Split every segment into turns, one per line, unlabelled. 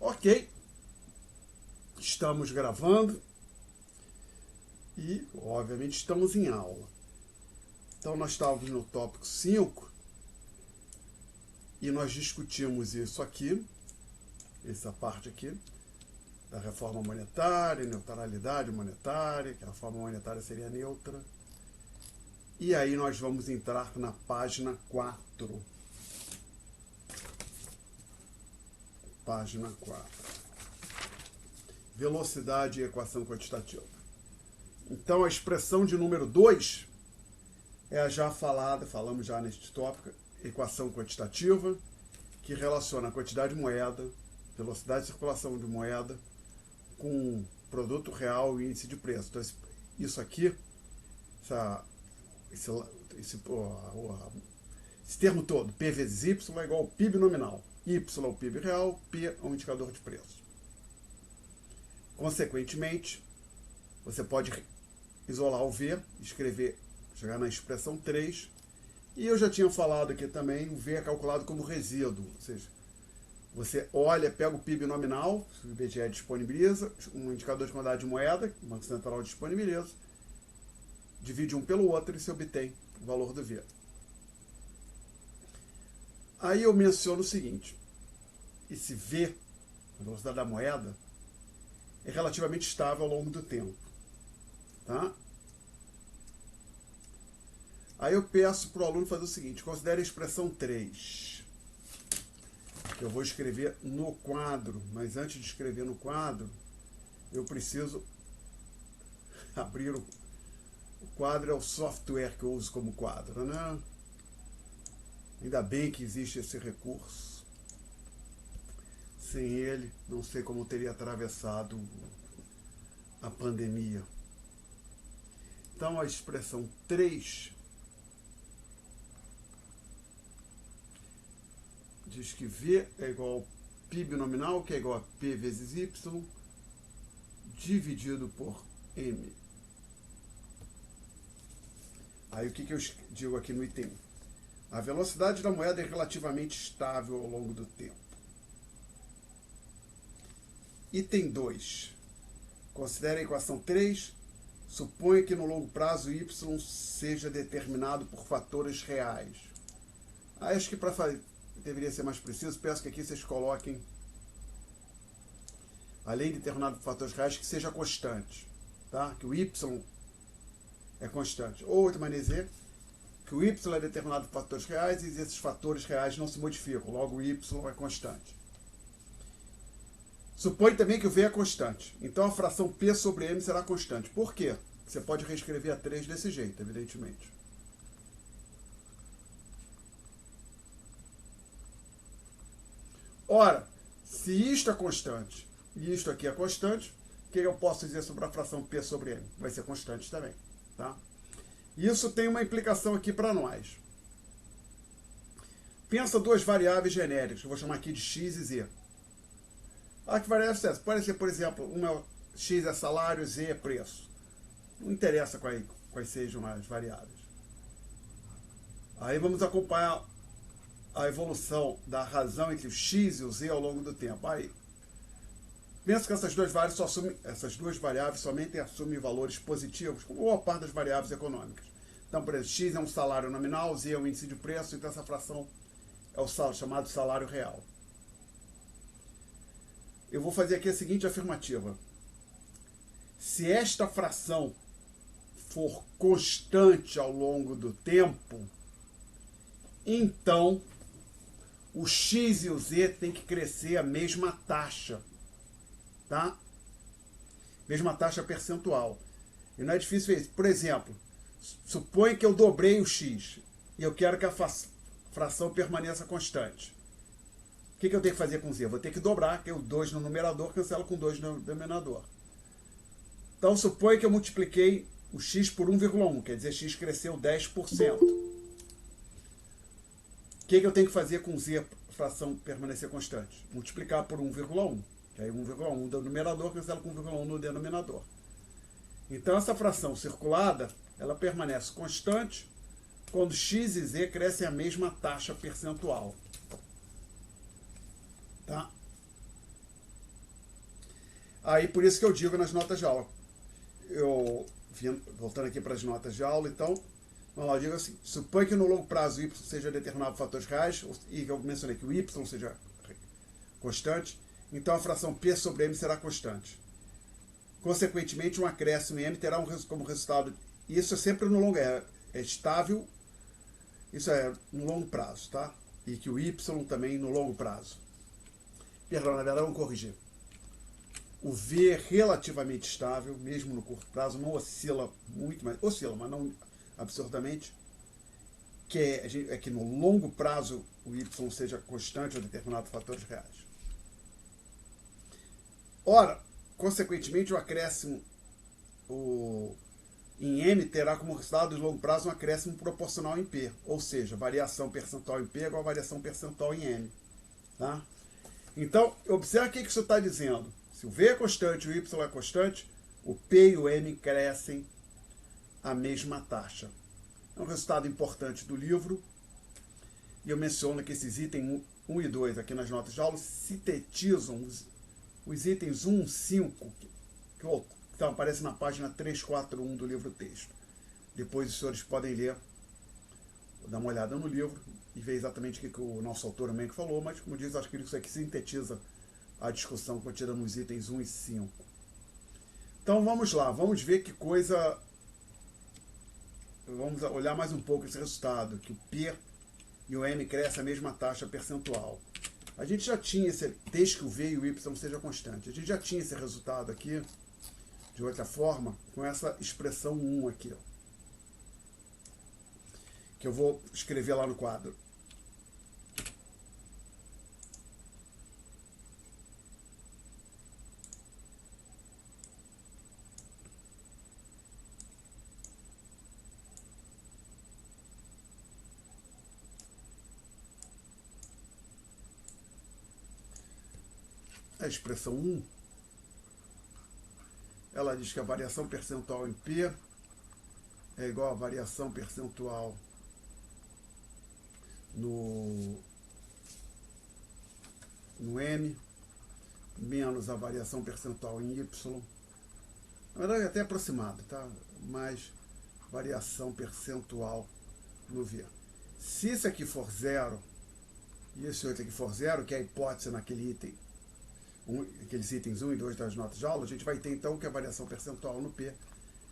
Ok, estamos gravando e, obviamente, estamos em aula. Então, nós estávamos no tópico 5 e nós discutimos isso aqui, essa parte aqui, da reforma monetária, neutralidade monetária, que a reforma monetária seria neutra. E aí nós vamos entrar na página 4. Página 4. Velocidade e equação quantitativa. Então, a expressão de número 2 é a já falada, falamos já neste tópico, equação quantitativa, que relaciona a quantidade de moeda, velocidade de circulação de moeda, com produto real e índice de preço. Então, isso aqui, esse termo todo, P vezes Y, é igual ao PIB nominal. Y é o PIB real, P é um indicador de preço. Consequentemente, você pode isolar o V, escrever, chegar na expressão 3, e eu já tinha falado aqui também, o V é calculado como resíduo, ou seja, você olha, pega o PIB nominal, o IBGE disponibiliza, um indicador de quantidade de moeda, que o Banco Central disponibiliza, divide um pelo outro e se obtém o valor do V. Aí eu menciono o seguinte, esse V, a velocidade da moeda, é relativamente estável ao longo do tempo. Tá? Aí eu peço para o aluno fazer o seguinte, considere a expressão 3, que eu vou escrever no quadro, mas antes de escrever no quadro, eu preciso abrir o quadro, é o software que eu uso como quadro, né? Ainda bem que existe esse recurso. Sem ele, não sei como teria atravessado a pandemia. Então, a expressão 3 diz que V é igual ao PIB nominal, que é igual a P vezes Y, dividido por M. Aí, o que eu digo aqui no item 1? A velocidade da moeda é relativamente estável ao longo do tempo. Item 2. Considere a equação 3. Suponha que no longo prazo y seja determinado por fatores reais. Acho que deveria ser mais preciso, peço que aqui vocês coloquem, além de determinado por fatores reais, que seja constante. Tá? Que o y é constante. Ou outra maneira de dizer, que o y é determinado por fatores reais e esses fatores reais não se modificam, logo o y é constante. Supõe também que o V é constante. Então a fração P sobre M será constante. Por quê? Você pode reescrever a 3 desse jeito, evidentemente. Ora, se isto é constante e isto aqui é constante, o que eu posso dizer sobre a fração P sobre M? Vai ser constante também. Tá? Isso tem uma implicação aqui para nós. Pensa duas variáveis genéricas, que eu vou chamar aqui de x e z. Que variáveis são essas? Pode ser, por exemplo, x é salário, z é preço. Não interessa quais sejam as variáveis. Aí vamos acompanhar a evolução da razão entre o x e o z ao longo do tempo. Aí, penso que essas duas variáveis somente assumem valores positivos, como boa parte das variáveis econômicas. Então, por exemplo, x é um salário nominal, z é um índice de preço, então essa fração é o chamado salário real. Eu vou fazer aqui a seguinte afirmativa. Se esta fração for constante ao longo do tempo, então o x e o z têm que crescer a mesma taxa. Tá? Mesma taxa percentual. E não é difícil ver isso. Por exemplo, suponha que eu dobrei o x e eu quero que a fração permaneça constante. O que eu tenho que fazer com z? Eu vou ter que dobrar, que é o 2 no numerador, cancela com 2 no denominador. Então, suponha que eu multipliquei o x por 1,1, quer dizer, x cresceu 10%. O que eu tenho que fazer com z, a fração permanecer constante? Multiplicar por 1,1, que aí 1,1 no numerador, cancela com 1,1 no denominador. Então, essa fração circulada, ela permanece constante quando x e z crescem a mesma taxa percentual. Tá? Aí por isso que eu digo nas notas de aula. Voltando aqui para as notas de aula, então, vamos lá, eu digo assim, suponha que no longo prazo y seja determinado por fatores reais, e eu mencionei que o y seja constante, então a fração P sobre M será constante. Consequentemente, um acréscimo em M terá como resultado, isso é sempre no longo, é estável, isso é no longo prazo, tá? E que o Y também no longo prazo. Perdão, na verdade, vamos corrigir. O V é relativamente estável, mesmo no curto prazo, não oscila muito, mas oscila, mas não absurdamente. É que no longo prazo o Y seja constante ou determinado por fatores reais. Ora, consequentemente, o acréscimo em M terá como resultado de longo prazo um acréscimo proporcional em P, ou seja, variação percentual em P é igual a variação percentual em M. Tá? Então, observe o que isso está dizendo. Se o V é constante e o Y é constante, o P e o M crescem a mesma taxa. É um resultado importante do livro, e eu menciono que esses itens 1 e 2 aqui nas notas de aula sintetizam os itens 1 e 5, que aparecem na página 341 do livro-texto. Depois os senhores podem ler, dar uma olhada no livro e ver exatamente o que o nosso autor também falou, mas, como diz, acho que isso aqui sintetiza a discussão contida nos itens 1 e 5. Então vamos lá, vamos ver que coisa. Vamos olhar mais um pouco esse resultado, que o P e o M crescem a mesma taxa percentual. A gente já tinha desde que o V e o Y sejam constantes, a gente já tinha esse resultado aqui, de outra forma, com essa expressão 1 aqui, ó, que eu vou escrever lá no quadro. A expressão 1, ela diz que a variação percentual em P é igual à variação percentual no M, menos a variação percentual em Y. Na verdade é até aproximado, tá? Mais variação percentual no V. Se isso aqui for zero, e esse outro aqui for zero, que é a hipótese naquele item, aqueles itens 1 e 2 das notas de aula, a gente vai ter então que a variação percentual no P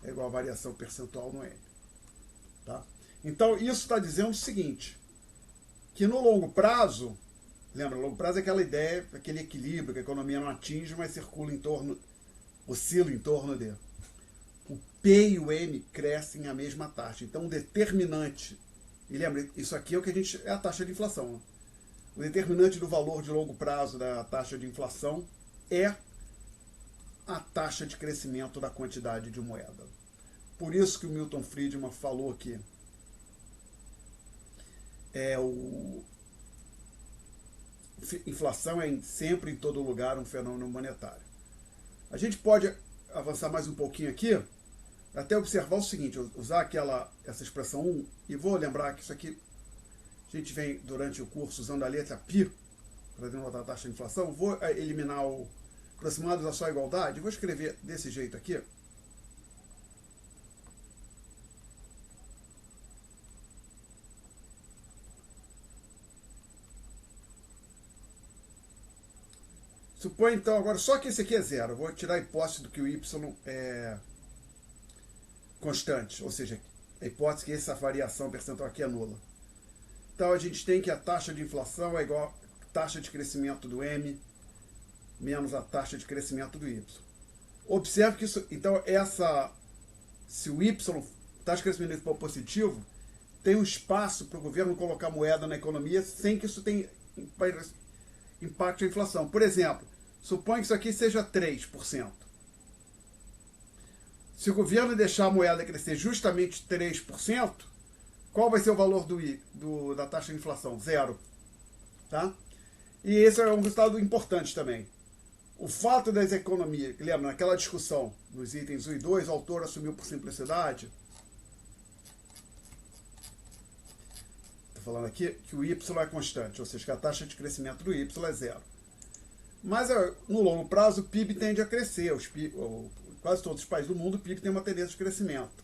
é igual a variação percentual no M. Tá? Então isso está dizendo o seguinte, que no longo prazo, lembra, longo prazo é aquela ideia, aquele equilíbrio que a economia não atinge, mas circula oscila em torno dele. O P e o M crescem a mesma taxa. Então o determinante, e lembra, isso aqui é o que é a taxa de inflação, né? O determinante do valor de longo prazo da taxa de inflação é a taxa de crescimento da quantidade de moeda. Por isso que o Milton Friedman falou que inflação é sempre em todo lugar um fenômeno monetário. A gente pode avançar mais um pouquinho aqui, até observar o seguinte, usar essa expressão 1, e vou lembrar que isso aqui a gente vem durante o curso usando a letra π para denotar a taxa de inflação. Vou eliminar o aproximados a só igualdade. Vou escrever desse jeito aqui. Suponha então agora só que esse aqui é zero. Vou tirar a hipótese do que o y é constante, ou seja, a hipótese que essa variação percentual aqui é nula. Então a gente tem que a taxa de inflação é igual a taxa de crescimento do M menos a taxa de crescimento do Y. Observe que isso, então se o Y, taxa de crescimento for positivo, tem um espaço para o governo colocar moeda na economia sem que isso tenha impacto na inflação. Por exemplo, suponha que isso aqui seja 3%. Se o governo deixar a moeda crescer justamente 3%, qual vai ser o valor da taxa de inflação? Zero. Tá? E esse é um resultado importante também. O fato das economias, lembra, naquela discussão, nos itens 1 e 2, o autor assumiu por simplicidade, estou falando aqui, que o Y é constante, ou seja, que a taxa de crescimento do Y é zero. Mas no longo prazo o PIB tende a crescer. Quase todos os países do mundo o PIB tem uma tendência de crescimento.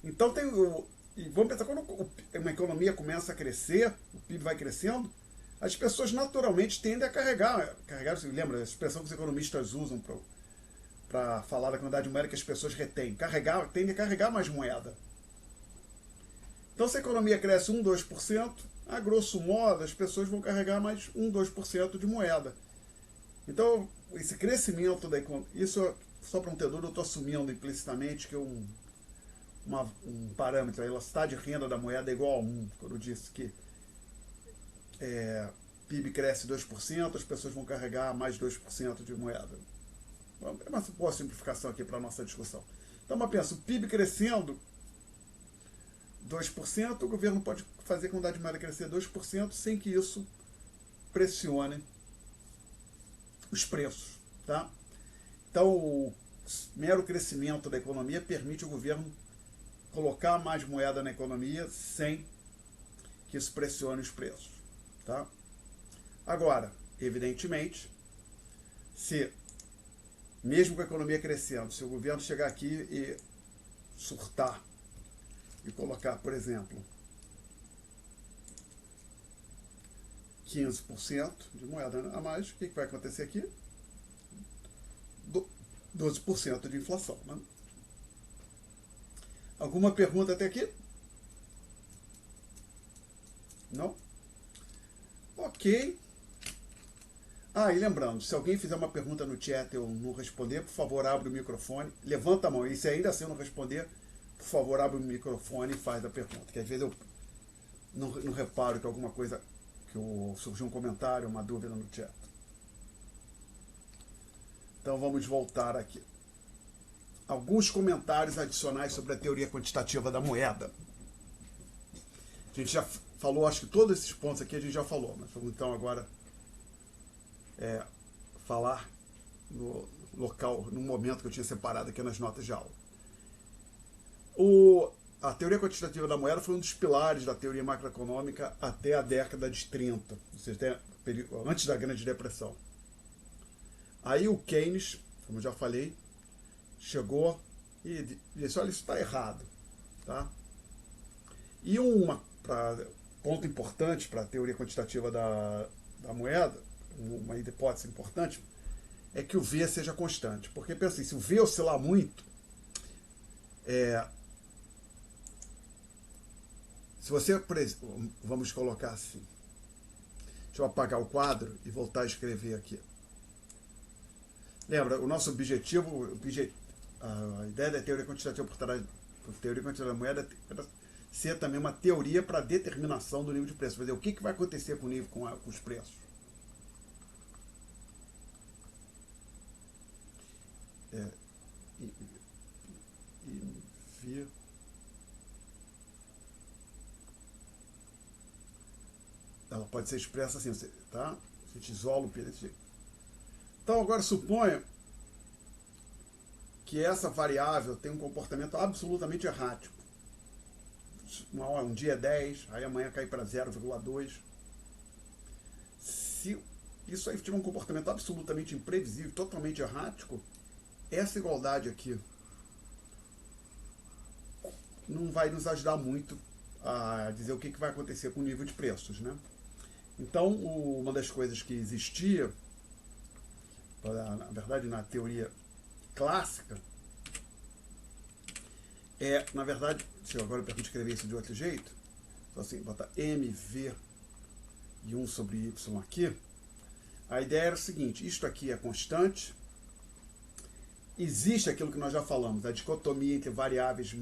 Então e vamos pensar, quando uma economia começa a crescer, o PIB vai crescendo, as pessoas naturalmente tendem a carregar, você lembra, a expressão que os economistas usam para falar da quantidade de moeda que as pessoas retêm, tende a carregar mais moeda. Então se a economia cresce 1, 2%, a grosso modo as pessoas vão carregar mais 1, 2% de moeda. Então esse crescimento da economia, isso só para um entendedor eu estou assumindo implicitamente que um parâmetro, a elasticidade de renda da moeda é igual a 1, quando eu disse que PIB cresce 2%, as pessoas vão carregar mais 2% de moeda. É uma boa simplificação aqui para a nossa discussão. Então, eu penso, o PIB crescendo 2%, o governo pode fazer a quantidade de moeda crescer 2% sem que isso pressione os preços. Tá? Então, o mero crescimento da economia permite ao governo colocar mais moeda na economia sem que isso pressione os preços. Tá? Agora, evidentemente, mesmo com a economia crescendo, se o governo chegar aqui e surtar e colocar, por exemplo, 15% de moeda a mais, o que vai acontecer aqui? 12% de inflação. Né? Alguma pergunta até aqui? Não? Ok. E lembrando, se alguém fizer uma pergunta no chat e eu não responder, por favor, abre o microfone, levanta a mão. E se ainda assim eu não responder, por favor, abre o microfone e faz a pergunta. Que às vezes eu não reparo que alguma coisa, surgiu um comentário, uma dúvida no chat. Então vamos voltar aqui. Alguns comentários adicionais sobre a teoria quantitativa da moeda. A gente já falou, acho que todos esses pontos aqui a gente já falou, mas vamos então agora falar no local, no momento que eu tinha separado aqui nas notas de aula. A teoria quantitativa da moeda foi um dos pilares da teoria macroeconômica até a década de 30, ou seja, antes da Grande Depressão. Aí o Keynes, como eu já falei, chegou e disse, olha, isso está errado. Tá? E ponto importante para a teoria quantitativa da moeda, uma hipótese importante, é que o V seja constante. Porque, pensa assim, se o V oscilar muito, se você, por exemplo, vamos colocar assim, deixa eu apagar o quadro e voltar a escrever aqui. Lembra, o nosso objetivo, a ideia da teoria quantitativa por trás da teoria quantitativa da moeda é ser também uma teoria para determinação do nível de preço. Quer dizer, o que vai acontecer com o nível, com os preços? Ela pode ser expressa assim, tá? A gente isola o P desse jeito. Então, agora suponha que essa variável tem um comportamento absolutamente errático. Um dia é 10, aí amanhã cai para 0,2. Se isso aí tiver um comportamento absolutamente imprevisível, totalmente errático, essa igualdade aqui não vai nos ajudar muito a dizer o que vai acontecer com o nível de preços, né? Então, uma das coisas que existia, na verdade, na teoria clássica, na verdade, se eu agora permito escrever isso de outro jeito, então assim, botar mv e 1 sobre y aqui, a ideia era o seguinte, isto aqui é constante, existe aquilo que nós já falamos, a dicotomia entre variáveis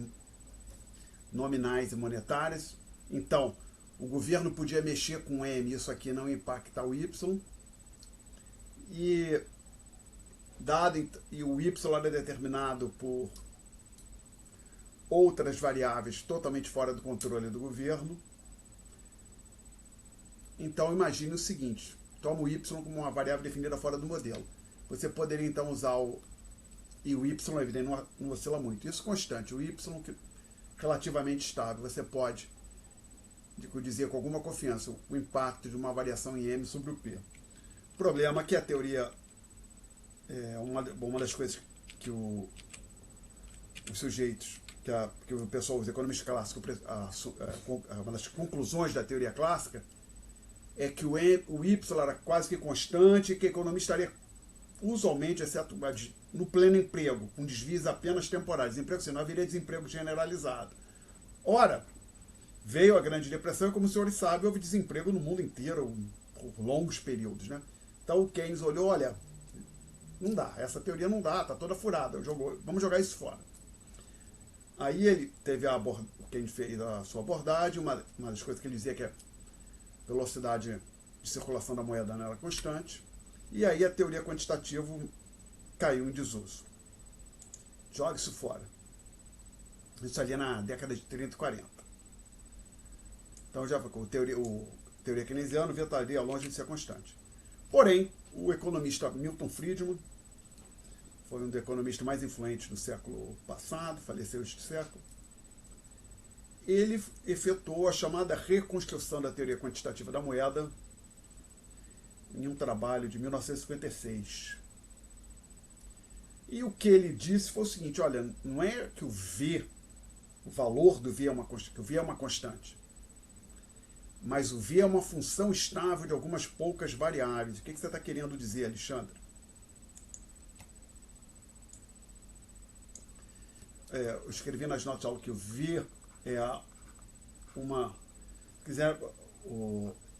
nominais e monetárias, então o governo podia mexer com M, isso aqui não impacta o Y, e o Y era determinado por outras variáveis totalmente fora do controle do governo. Então imagine o seguinte, toma o Y como uma variável definida fora do modelo. Você poderia então usar e o Y, evidentemente, não oscila muito. Isso constante, o Y relativamente estável. Você pode dizer com alguma confiança o impacto de uma variação em M sobre o P. O problema é que a teoria é uma das coisas que os sujeitos, que o pessoal, os economistas clássicos, uma das conclusões da teoria clássica é que o Y era quase que constante e que a economia estaria usualmente, exceto no pleno emprego, com desvios apenas temporários. Desemprego, senão haveria desemprego generalizado. Ora, veio a Grande Depressão e, como os senhores sabem, houve desemprego no mundo inteiro por longos períodos, né? Então o Keynes olhou, olha, não dá, essa teoria não dá, está toda furada, vamos jogar isso fora. Aí ele teve o Keynes fez a sua abordagem, uma das coisas que ele dizia que a velocidade de circulação da moeda não era constante, e aí a teoria quantitativa caiu em desuso. Joga isso fora. Isso ali na década de 30 e 40. Então já o teoria keynesiana estaria longe de ser constante. Porém, o economista Milton Friedman foi um dos economistas mais influentes do século passado, faleceu este século. Ele efetuou a chamada reconstrução da teoria quantitativa da moeda em um trabalho de 1956. E o que ele disse foi o seguinte, olha, não é que o valor do V é uma constante, mas o V é uma função estável de algumas poucas variáveis. O que você está querendo dizer, Alexandre? Eu escrevi nas notas de aula que o V é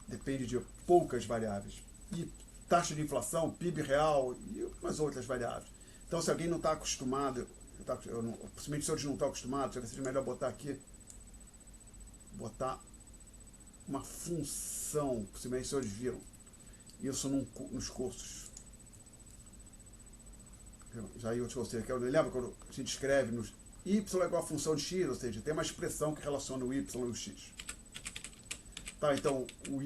depende de poucas variáveis. E taxa de inflação, PIB real e umas outras variáveis. Então, se alguém não está acostumado, possivelmente os senhores não estão acostumados, talvez seja melhor botar uma função, possivelmente os senhores viram isso nos cursos. Já eu te mostrei, lembra quando a gente escreve nos y é igual a função de x, ou seja, tem uma expressão que relaciona o y e o x. Tá, então, o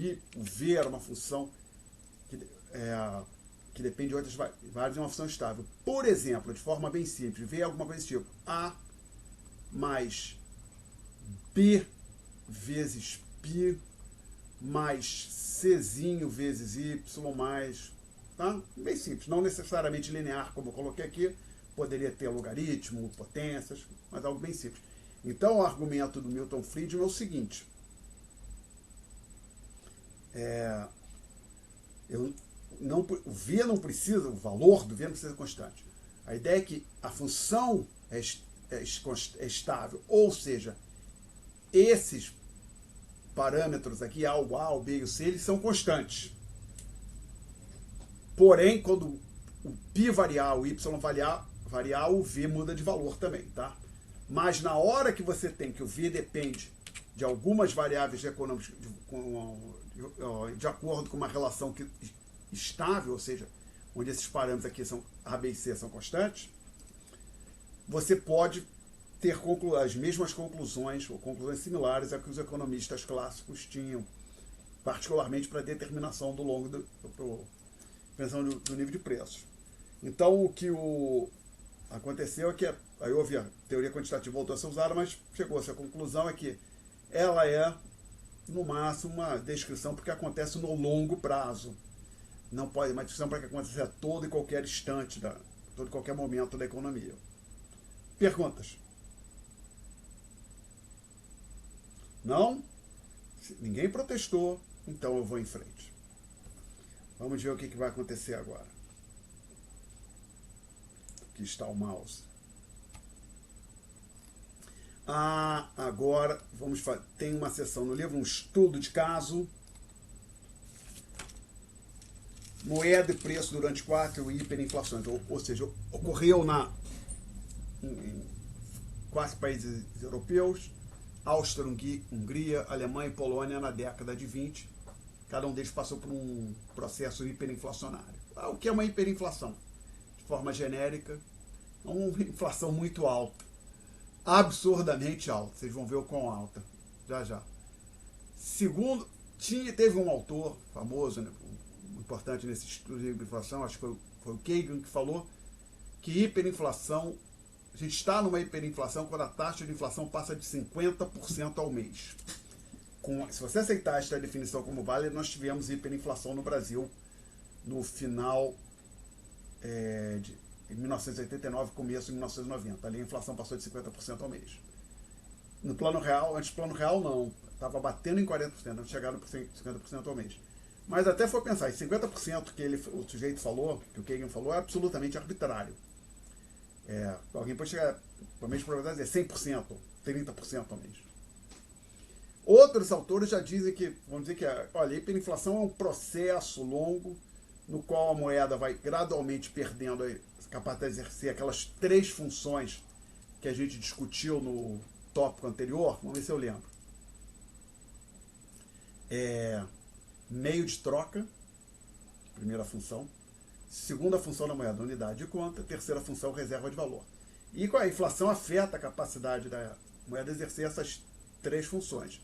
v era uma função que depende de outras variáveis, é uma função estável. Por exemplo, de forma bem simples, v é alguma coisa tipo a mais b vezes π mais czinho vezes y mais... Tá? Bem simples, não necessariamente linear, como eu coloquei aqui, poderia ter logaritmo, potências, mas algo bem simples. Então, o argumento do Milton Friedman é o seguinte, o V não precisa, o valor do V não precisa ser constante. A ideia é que a função é estável, ou seja, esses parâmetros aqui, A, o A, o B e o C, eles são constantes. Porém, quando o π variar, o y variar, o v muda de valor também, tá? Mas na hora que você tem que o v depende de algumas variáveis econômicas de acordo com uma relação estável, ou seja, onde esses parâmetros aqui são A, B e C são constantes, você pode ter as mesmas conclusões ou conclusões similares a que os economistas clássicos tinham, particularmente para a determinação do nível de preços. Então, o que aconteceu é que aí houve a teoria quantitativa voltou a ser usada, mas chegou-se à conclusão é que ela é, no máximo, uma descrição porque acontece no longo prazo. Não pode uma descrição para que aconteça a todo e qualquer instante, todo e qualquer momento da economia. Perguntas? Não? Ninguém protestou, então eu vou em frente. Vamos ver o que vai acontecer agora. Aqui está o mouse. Agora, tem uma seção no livro, um estudo de caso. Moeda e preço durante 4 hiperinflações. Ou seja, ocorreu em 4 países europeus, Áustria, Hungria, Alemanha e Polônia na década de 20. Cada um deles passou por um processo hiperinflacionário. O que é uma hiperinflação? De forma genérica, é uma inflação muito alta. Absurdamente alta. Vocês vão ver o quão alta. Já. Segundo, teve um autor famoso, né, importante nesse estudo de hiperinflação, acho que foi o Kagan que falou que hiperinflação, a gente está numa hiperinflação quando a taxa de inflação passa de 50% ao mês. Se você aceitar esta definição como válida, nós tivemos hiperinflação no Brasil no final de 1989, começo de 1990. Ali a inflação passou de 50% ao mês. No plano real, antes do plano real não, estava batendo em 40%, não chegaram por 50% ao mês. Mas até foi pensar, esse 50% que o sujeito falou, que o Kagan falou, é absolutamente arbitrário. Alguém pode chegar, para mês probabilidade, dizer 100%, 30% ao mês. Outros autores já dizem que, vamos dizer que, olha, a hiperinflação é um processo longo no qual a moeda vai gradualmente perdendo a capacidade de exercer aquelas 3 funções que a gente discutiu no tópico anterior. Vamos ver se eu lembro. Meio de troca, primeira função. Segunda função da moeda, unidade de conta. Terceira função, reserva de valor. E com a inflação afeta a capacidade da moeda de exercer essas 3 funções.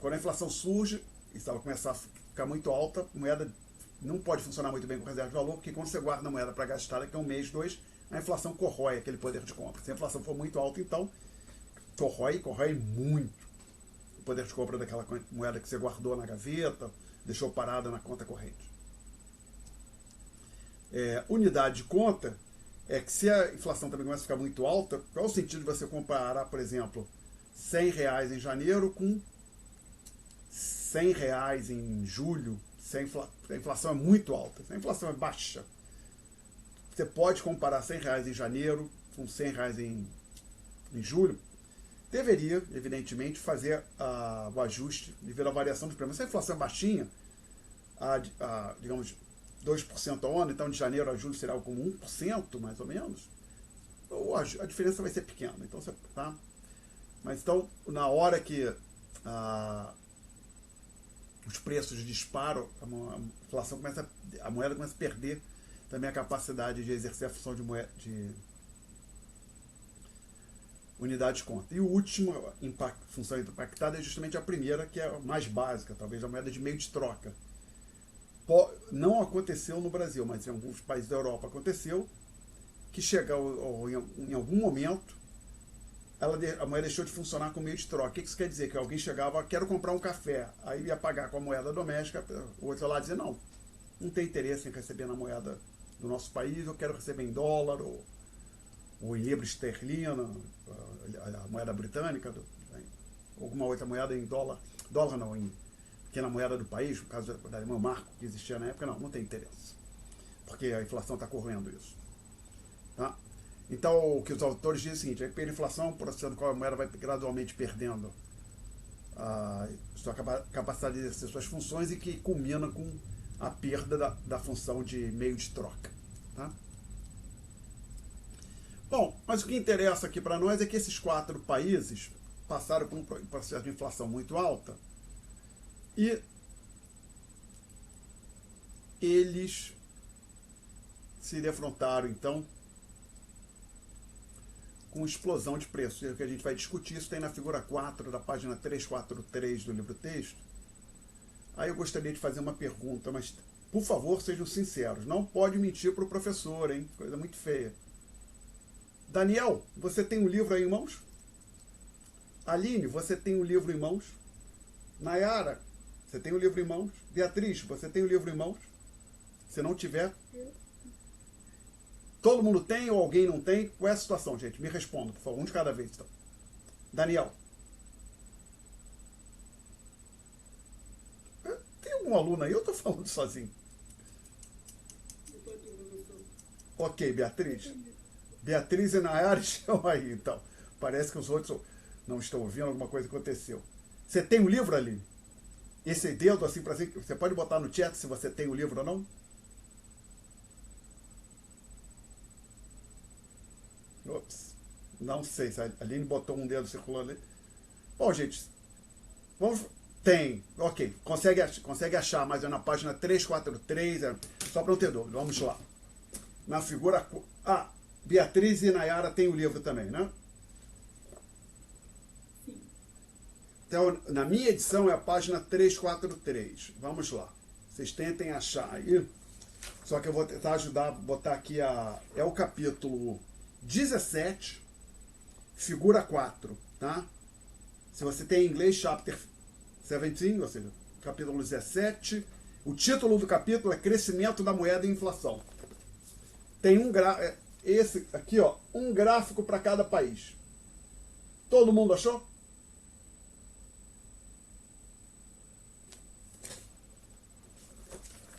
Quando a inflação surge, e se ela começar a ficar muito alta, a moeda não pode funcionar muito bem com reserva de valor, porque quando você guarda a moeda para gastar daqui a um mês, 2, a inflação corrói aquele poder de compra. Se a inflação for muito alta, então corrói muito o poder de compra daquela moeda que você guardou na gaveta, deixou parada na conta corrente. Unidade de conta é que se a inflação também começa a ficar muito alta, qual é o sentido de você comparar, por exemplo, R$100 em janeiro com R$100 em julho? A inflação é muito alta, se a inflação é baixa, você pode comparar R$100 em janeiro com R$100 em julho. Deveria, evidentemente, fazer o ajuste devido à variação dos prêmios. Se a inflação é baixinha, digamos, 2% ao ano, então de janeiro a julho será como 1%, mais ou menos, a diferença vai ser pequena. Então, tá? Mas então, na hora que os preços disparam, a moeda começa a perder também a capacidade de exercer a função de unidade de conta. E o último função impactada é justamente a primeira, que é a mais básica, talvez a moeda de meio de troca. Não aconteceu no Brasil, mas em alguns países da Europa aconteceu, que em algum momento a moeda deixou de funcionar como meio de troca. O que isso quer dizer? Que alguém chegava, quero comprar um café, aí ia pagar com a moeda doméstica, o outro lá dizia, não tem interesse em receber na moeda do nosso país, eu quero receber em dólar, ou em libra esterlina, a moeda britânica, alguma outra moeda em dólar não, que é na moeda do país, no caso da Alemanha, marco que existia na época, não tem interesse, porque a inflação está corroendo isso. Tá? Então, o que os autores dizem é o seguinte: a hiperinflação é um processo no qual a moeda vai gradualmente perdendo a sua capacidade de exercer suas funções e que culmina com a perda da função de meio de troca. Tá? Bom, mas o que interessa aqui para nós é que esses 4 países passaram por um processo de inflação muito alta e eles se defrontaram, então, com explosão de preços. O que a gente vai discutir, isso tem na figura 4 da página 343 do livro-texto. Aí eu gostaria de fazer uma pergunta, mas, por favor, sejam sinceros. Não pode mentir para o professor, hein? Coisa muito feia. Daniel, você tem um livro aí em mãos? Aline, você tem um livro em mãos? Nayara, você tem um livro em mãos? Beatriz, você tem um livro em mãos? Se não tiver... Todo mundo tem ou alguém não tem? Qual é a situação, gente? Me responda, por favor. Um de cada vez, então. Daniel. Tem algum aluno aí? Eu estou falando sozinho. Ok, Beatriz. Beatriz e Nayara estão aí, então. Parece que os outros não estão ouvindo, alguma coisa aconteceu. Você tem o livro, Aline? Esse dedo assim para cima, você pode botar no chat se você tem o livro ou não? Ops, não sei se a Aline botou um dedo circulando ali. Bom, gente, tem, ok, consegue achar, mas é na página 343, só para eu ter dúvida, vamos lá. Na figura, Beatriz e Nayara tem o livro também, né? Então, na minha edição é a página 343, vamos lá. Vocês tentem achar aí, só que eu vou tentar ajudar, botar aqui é o capítulo 17, figura 4, tá? Se você tem em inglês, chapter 17, ou seja, capítulo 17, O título do capítulo é Crescimento da Moeda e Inflação. Tem esse aqui, ó, um gráfico para cada país. Todo mundo achou?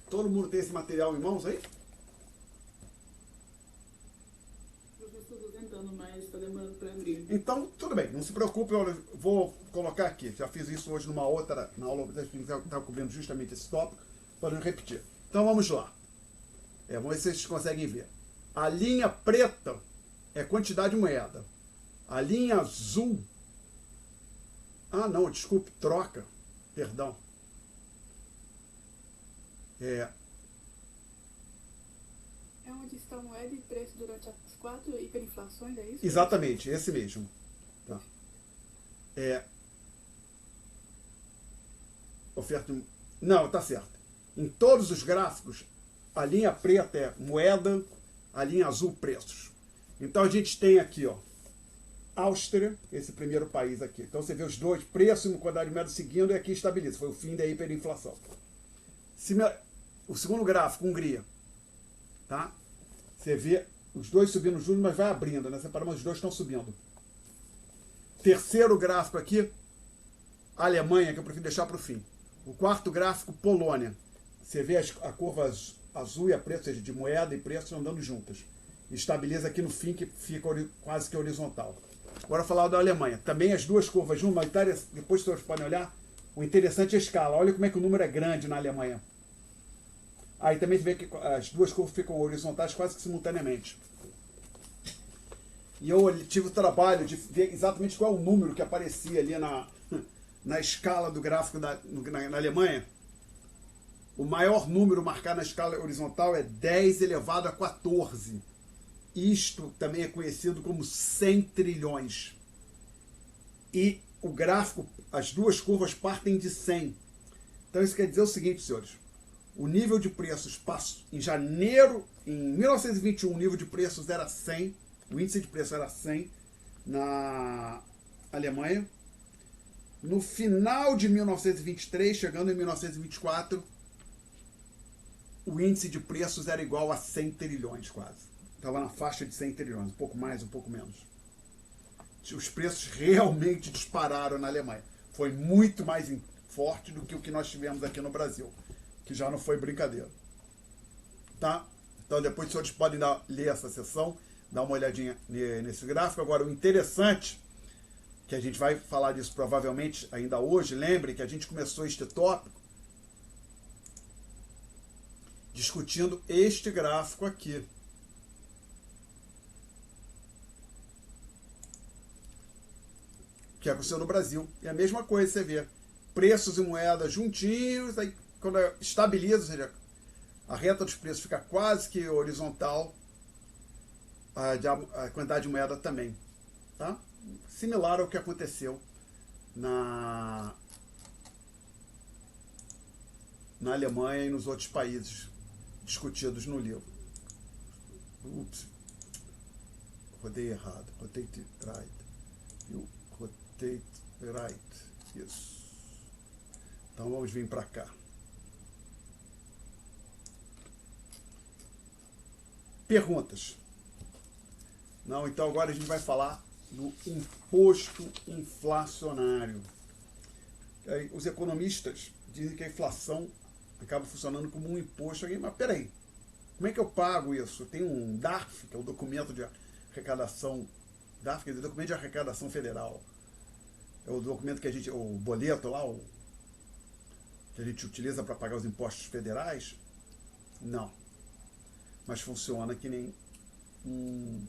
Todo mundo tem esse material em mãos aí?
Eu estou tentando, mas está demorando para abrir.
Então, tudo bem, não se preocupe, eu vou colocar aqui. Já fiz isso hoje na aula que estava cobrindo justamente esse tópico, para não repetir. Então vamos lá. Vamos ver se vocês conseguem ver. A linha preta é quantidade de moeda. A linha azul... Ah, não, desculpe, troca. Perdão.
É onde está a moeda e preço durante as 4 hiperinflações, é isso?
Exatamente, esse mesmo. Tá. Oferta... Não, tá certo. Em todos os gráficos, a linha preta é moeda, a linha azul, preços. Então a gente tem aqui, ó, Áustria, esse primeiro país aqui. Então você vê os dois, preço e quantidade de moeda seguindo, e aqui estabiliza. Foi o fim da hiperinflação. O segundo gráfico, Hungria. Tá? Você vê os dois subindo juntos, mas vai abrindo, né? Mas os dois estão subindo. Terceiro gráfico aqui, Alemanha, que eu prefiro deixar para o fim. O quarto gráfico, Polônia. Você vê a curva azul e a preta, ou seja, de moeda e preço andando juntas. Estabiliza aqui no fim, que fica quase que horizontal. Agora falar da Alemanha. Também as duas curvas juntas, mas depois vocês podem olhar, o interessante é a escala. Olha como é que o número é grande na Alemanha. Aí também você vê que as duas curvas ficam horizontais quase que simultaneamente. E eu tive o trabalho de ver exatamente qual é o número que aparecia ali na escala do gráfico na Alemanha. O maior número marcado na escala horizontal é 10 elevado a 14. Isto também é conhecido como 100 trilhões. E o gráfico, as duas curvas partem de 100. Então isso quer dizer o seguinte, senhores. O nível de preços passou em janeiro, em 1921, o nível de preços era 100, o índice de preço era 100 na Alemanha. No final de 1923, chegando em 1924, o índice de preços era igual a 100 trilhões quase. Estava na faixa de 100 trilhões, um pouco mais, um pouco menos. Os preços realmente dispararam na Alemanha. Foi muito mais forte do que o que nós tivemos aqui no Brasil, que já não foi brincadeira. Tá? Então depois os senhores podem ler essa sessão, dar uma olhadinha nesse gráfico. Agora, o interessante, que a gente vai falar disso provavelmente ainda hoje, lembre que a gente começou este tópico discutindo este gráfico aqui. Que aconteceu no Brasil. E a mesma coisa, você vê preços e moedas juntinhos, aí quando estabiliza, ou seja, a reta dos preços fica quase que horizontal, a quantidade de moeda também. Tá? Similar ao que aconteceu na Alemanha e nos outros países discutidos no livro. Ups, rodei errado, rotate right. Rotate right. Isso. Então vamos vir para cá. Perguntas? Não, então agora a gente vai falar do imposto inflacionário. Os economistas dizem que a inflação acaba funcionando como um imposto. Mas peraí, como é que eu pago isso? Tem um DARF, que é o documento de arrecadação, DARF, quer dizer, documento de arrecadação federal. É o documento que a gente, o boleto lá, que a gente utiliza para pagar os impostos federais. Não. Mas funciona que nem um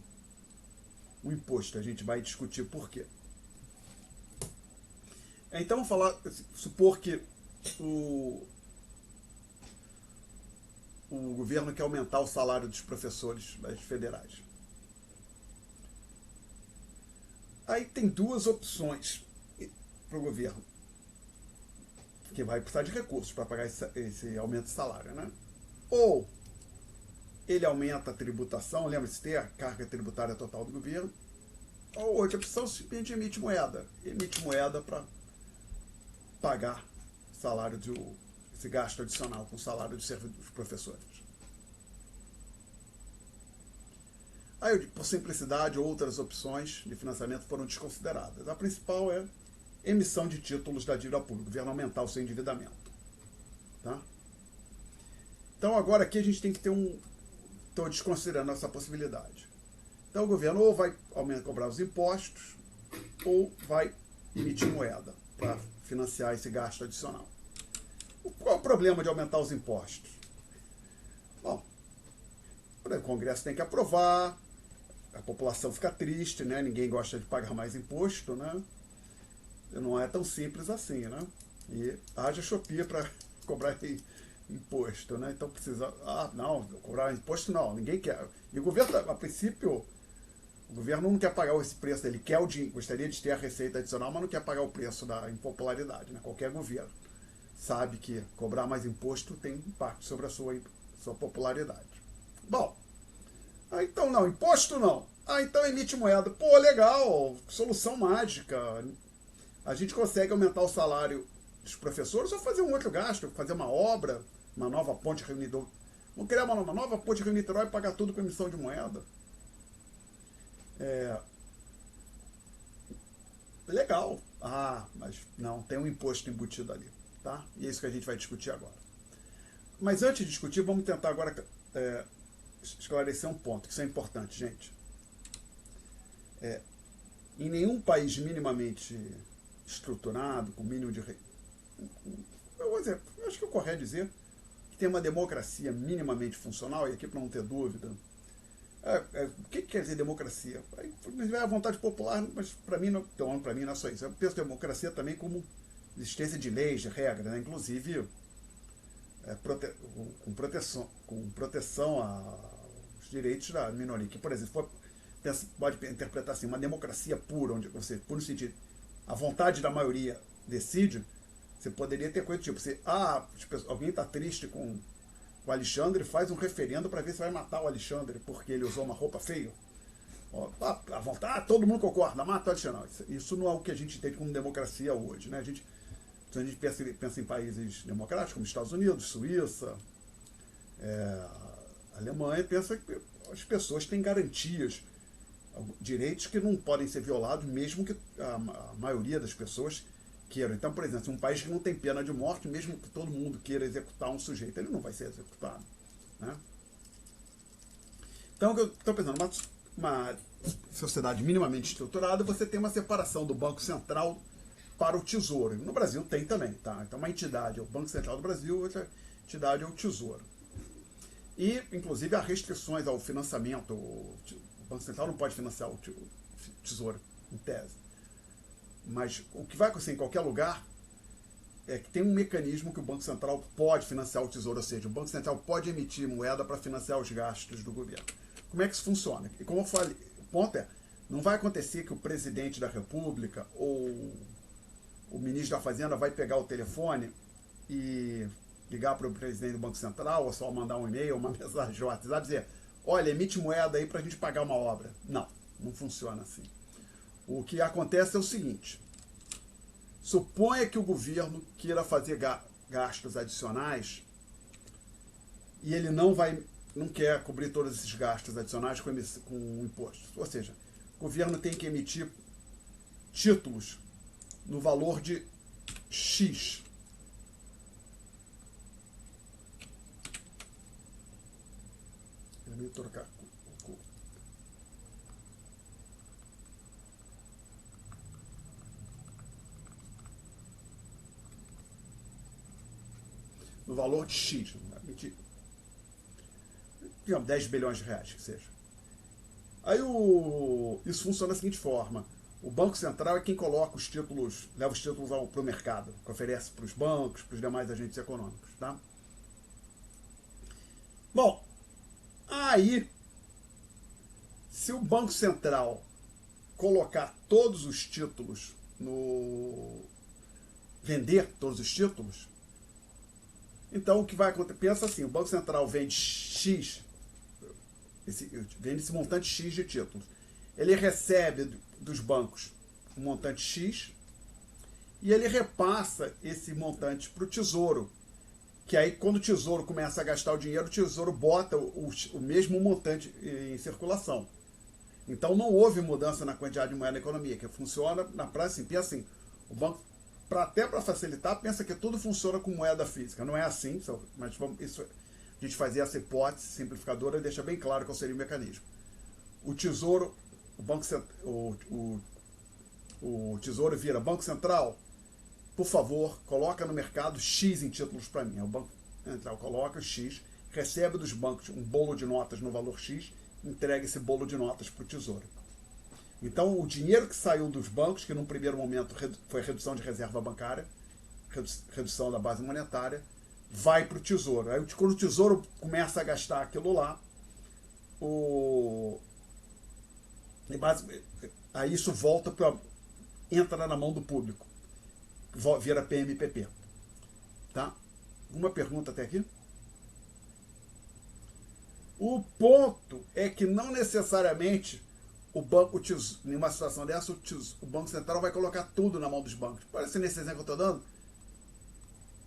imposto. A gente vai discutir por quê. Então, supor que o governo quer aumentar o salário dos professores federais. Aí tem duas opções para o governo, que vai precisar de recursos para pagar esse aumento de salário, né? Ou ele aumenta a tributação, lembra-se, ter a carga tributária total do governo, ou outra opção, simplesmente emite moeda para pagar o salário esse gasto adicional com o salário dos professores. Aí, por simplicidade, outras opções de financiamento foram desconsideradas. A principal é emissão de títulos da dívida pública, o governo aumentar o seu endividamento. Tá? Então, agora aqui a gente tem que ter estou desconsiderando essa possibilidade. Então, o governo ou vai cobrar os impostos ou vai emitir moeda para financiar esse gasto adicional. Qual é o problema de aumentar os impostos? Bom, o Congresso tem que aprovar, a população fica triste, né? Ninguém gosta de pagar mais imposto, né? Não é tão simples assim, né? E haja Shopee para cobrar imposto, né? Então precisa... não, cobrar imposto não, ninguém quer. E o governo, a princípio, o governo não quer pagar esse preço, ele quer o dinheiro, gostaria de ter a receita adicional, mas não quer pagar o preço da impopularidade, né? Qualquer governo sabe que cobrar mais imposto tem impacto sobre a sua popularidade. Bom, então não, imposto não. Então emite moeda. Pô, legal, solução mágica. A gente consegue aumentar o salário dos professores ou fazer um outro gasto, fazer uma obra, uma nova ponte Rio-Niterói. Vamos criar uma nova ponte Rio-Niterói e pagar tudo com emissão de moeda. Legal. Mas não, tem um imposto embutido ali. Tá? E é isso que a gente vai discutir agora. Mas antes de discutir, vamos tentar agora esclarecer um ponto, que isso é importante, gente. Em nenhum país minimamente estruturado, com mínimo de... eu acho que é correto dizer que tem uma democracia minimamente funcional, e aqui para não ter dúvida, o que quer dizer democracia? É a vontade popular, mas para mim, pelo para mim não é só isso. Eu penso democracia também como existência de leis, de regras, né? Inclusive com proteção aos direitos da minoria. Que, por exemplo, pode interpretar assim, uma democracia pura, onde você, por um sentido, a vontade da maioria decide, você poderia ter coisa tipo, alguém está triste com o Alexandre, faz um referendo para ver se vai matar o Alexandre porque ele usou uma roupa feia. A vontade, todo mundo concorda, mata o Alexandre. Não, isso não é o que a gente entende como democracia hoje, né? A gente pensa em países democráticos, como Estados Unidos, Suíça, Alemanha, pensa que as pessoas têm garantias, direitos que não podem ser violados, mesmo que a maioria das pessoas queiram. Então, por exemplo, um país que não tem pena de morte, mesmo que todo mundo queira executar um sujeito, ele não vai ser executado. Né? Então, eu estou pensando, uma sociedade minimamente estruturada, você tem uma separação do Banco Central para o Tesouro. No Brasil tem também, tá? Então uma entidade é o Banco Central do Brasil, outra entidade é o Tesouro. E, inclusive, há restrições ao financiamento. O Banco Central não pode financiar o Tesouro, em tese. Mas o que vai acontecer em qualquer lugar é que tem um mecanismo que o Banco Central pode financiar o Tesouro, ou seja, o Banco Central pode emitir moeda para financiar os gastos do governo. Como é que isso funciona? E como eu falei, o ponto é, não vai acontecer que o presidente da República ou o ministro da Fazenda vai pegar o telefone e ligar para o presidente do Banco Central, ou só mandar um e-mail, uma mensagem de WhatsApp, dizer, olha, emite moeda aí para a gente pagar uma obra. Não, não funciona assim. O que acontece é o seguinte, suponha que o governo queira fazer gastos adicionais e ele não quer cobrir todos esses gastos adicionais com imposto. Ou seja, o governo tem que emitir títulos no valor de X. Deixa eu trocar. No valor de X. Digamos, 10 bilhões de reais, que seja. Aí isso funciona da seguinte forma. O Banco Central é quem coloca os títulos, leva os títulos para o mercado, que oferece para os bancos, para os demais agentes econômicos. Tá? Bom, aí, se o Banco Central colocar todos os títulos vender todos os títulos, então o que vai acontecer? Pensa assim, o Banco Central vende X, vende esse montante X de títulos. Ele recebe dos bancos um montante X e ele repassa esse montante para o Tesouro, que aí quando o Tesouro começa a gastar o dinheiro, o Tesouro bota o mesmo montante em circulação. Então não houve mudança na quantidade de moeda na economia, que funciona na prática assim, pensa assim, o banco, até para facilitar, pensa que tudo funciona com moeda física. Não é assim, mas a gente fazia essa hipótese simplificadora e deixa bem claro qual seria o mecanismo. O Tesouro, o Tesouro vira Banco Central, por favor, coloca no mercado X em títulos para mim. O Banco Central coloca X, recebe dos bancos um bolo de notas no valor X, entrega esse bolo de notas para o Tesouro. Então, o dinheiro que saiu dos bancos, que num primeiro momento foi redução de reserva bancária, redução da base monetária, vai para o Tesouro. Aí, quando o Tesouro começa a gastar aquilo lá, aí isso entra na mão do público, vira PMPP. Tá? Uma pergunta até aqui? O ponto é que não necessariamente em uma situação dessa, o Banco Central vai colocar tudo na mão dos bancos. Parece nesse exemplo que eu estou dando,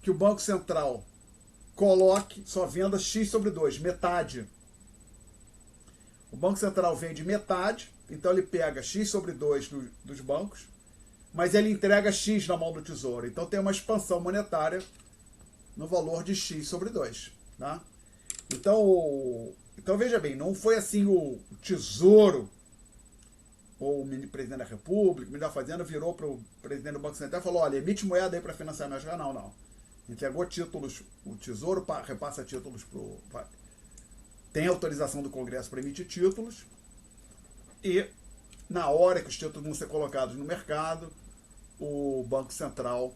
que o Banco Central só venda X sobre 2, metade. O Banco Central vende metade, então ele pega X sobre 2 dos bancos, mas ele entrega X na mão do Tesouro. Então tem uma expansão monetária no valor de X sobre 2. Tá? Então veja bem, não foi assim o Tesouro ou o presidente da República, o ministro da Fazenda virou para o presidente do Banco Central e falou, olha, emite moeda aí para financiar meus canal. Não. Entregou títulos, o Tesouro repassa títulos tem autorização do Congresso para emitir títulos e na hora que os títulos vão ser colocados no mercado, o Banco Central,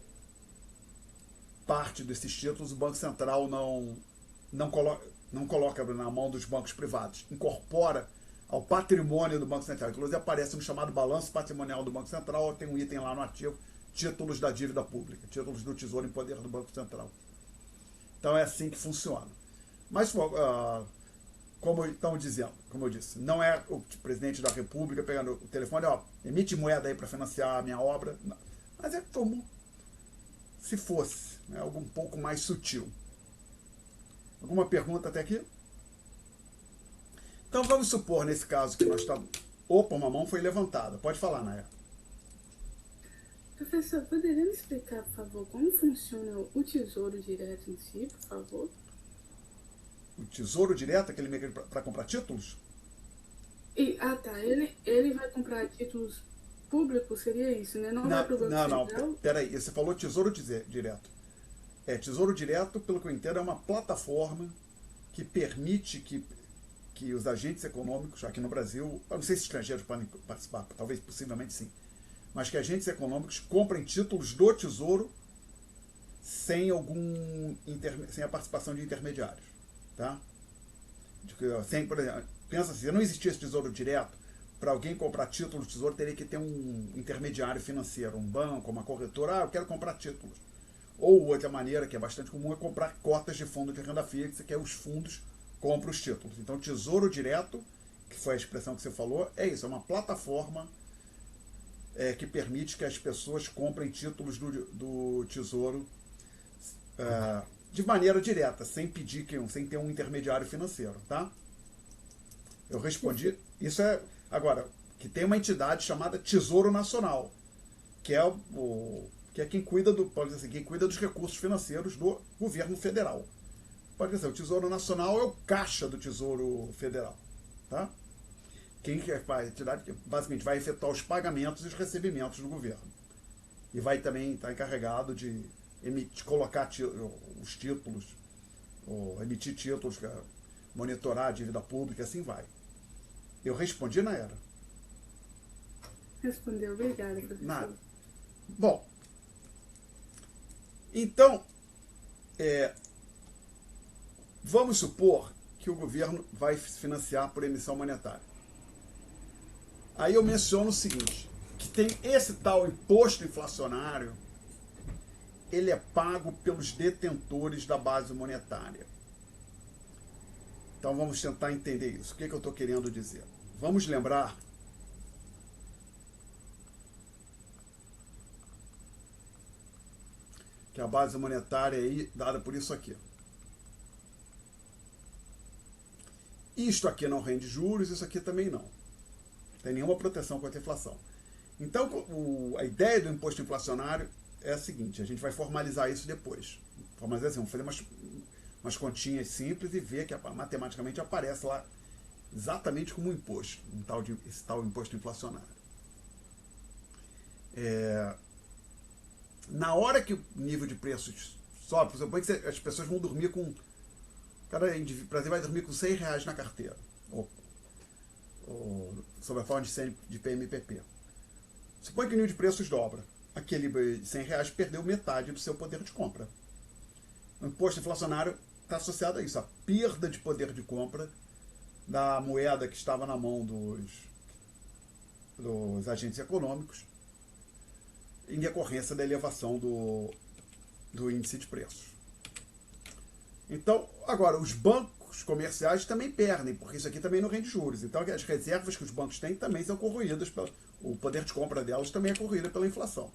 parte desses títulos, o Banco Central não coloca na mão dos bancos privados, incorpora ao patrimônio do Banco Central. Inclusive aparece no chamado balanço patrimonial do Banco Central, tem um item lá no ativo, títulos da dívida pública, títulos do Tesouro em poder do Banco Central. Então é assim que funciona. Mas, como eu disse, não é o presidente da República pegando o telefone, emite moeda aí para financiar a minha obra, não. Mas é como se fosse, né, algo um pouco mais sutil. Alguma pergunta até aqui? Então vamos supor, nesse caso, que nós estamos... Opa, uma mão foi levantada. Pode falar, Naya.
Professor, poderia me explicar, por favor, como funciona o Tesouro Direto em si, por favor?
O Tesouro Direto, aquele mecanismo para comprar títulos?
Tá. Ele vai comprar títulos públicos, seria isso, né? Não vai para o Banco Central?
Não. Peraí, você falou Tesouro Direto. Tesouro Direto, pelo que eu entendo, é uma plataforma que permite que os agentes econômicos, aqui no Brasil, eu não sei se estrangeiros podem participar, talvez, possivelmente sim, mas que agentes econômicos comprem títulos do Tesouro sem a participação de intermediários. Tá? Por exemplo, pensa assim, se não existisse Tesouro Direto, para alguém comprar título do Tesouro teria que ter um intermediário financeiro, um banco, uma corretora, eu quero comprar títulos. Ou outra maneira, que é bastante comum, é comprar cotas de fundo de renda fixa, que é os fundos compram os títulos. Então, Tesouro Direto, que foi a expressão que você falou, é isso, é uma plataforma que permite que as pessoas comprem títulos do Tesouro de maneira direta, sem ter um intermediário financeiro, tá? Eu respondi. Isso é, agora, que tem uma entidade chamada Tesouro Nacional, que é quem cuida quem cuida dos recursos financeiros do governo federal. Pode dizer, o Tesouro Nacional é o caixa do Tesouro Federal, tá? Quem a entidade que basicamente vai efetuar os pagamentos e os recebimentos do governo. E vai também estar encarregado de colocar os títulos, ou emitir títulos, monitorar a dívida pública, assim vai. Eu respondi, Nayara?
Respondeu, obrigada, professor.
Nada. Bom, então, vamos supor que o governo vai financiar por emissão monetária. Aí eu menciono o seguinte, que tem esse tal imposto inflacionário, ele é pago pelos detentores da base monetária. Então vamos tentar entender isso. O que eu estou querendo dizer? Vamos lembrar que a base monetária é dada por isso aqui. Isto aqui não rende juros, isso aqui também não. Não tem nenhuma proteção contra a inflação. Então, a ideia do imposto inflacionário é a seguinte, a gente vai formalizar isso depois. Formalizar assim, vamos fazer umas continhas simples e ver que matematicamente aparece lá exatamente como um imposto, esse tal imposto inflacionário. Na hora que o nível de preços sobe, por exemplo, que as pessoas vão dormir com... Cada indivíduo, o Brasil vai dormir com R$100 na carteira, ou sob a forma de PMPP. Suponha que o nível de preços dobra. Aquele R$100 perdeu metade do seu poder de compra. O imposto inflacionário está associado a isso, a perda de poder de compra da moeda que estava na mão dos agentes econômicos em decorrência da elevação do índice de preços. Então, agora, os bancos comerciais também perdem, porque isso aqui também não rende juros. Então, as reservas que os bancos têm também são corroídas, o poder de compra delas também é corroído pela inflação.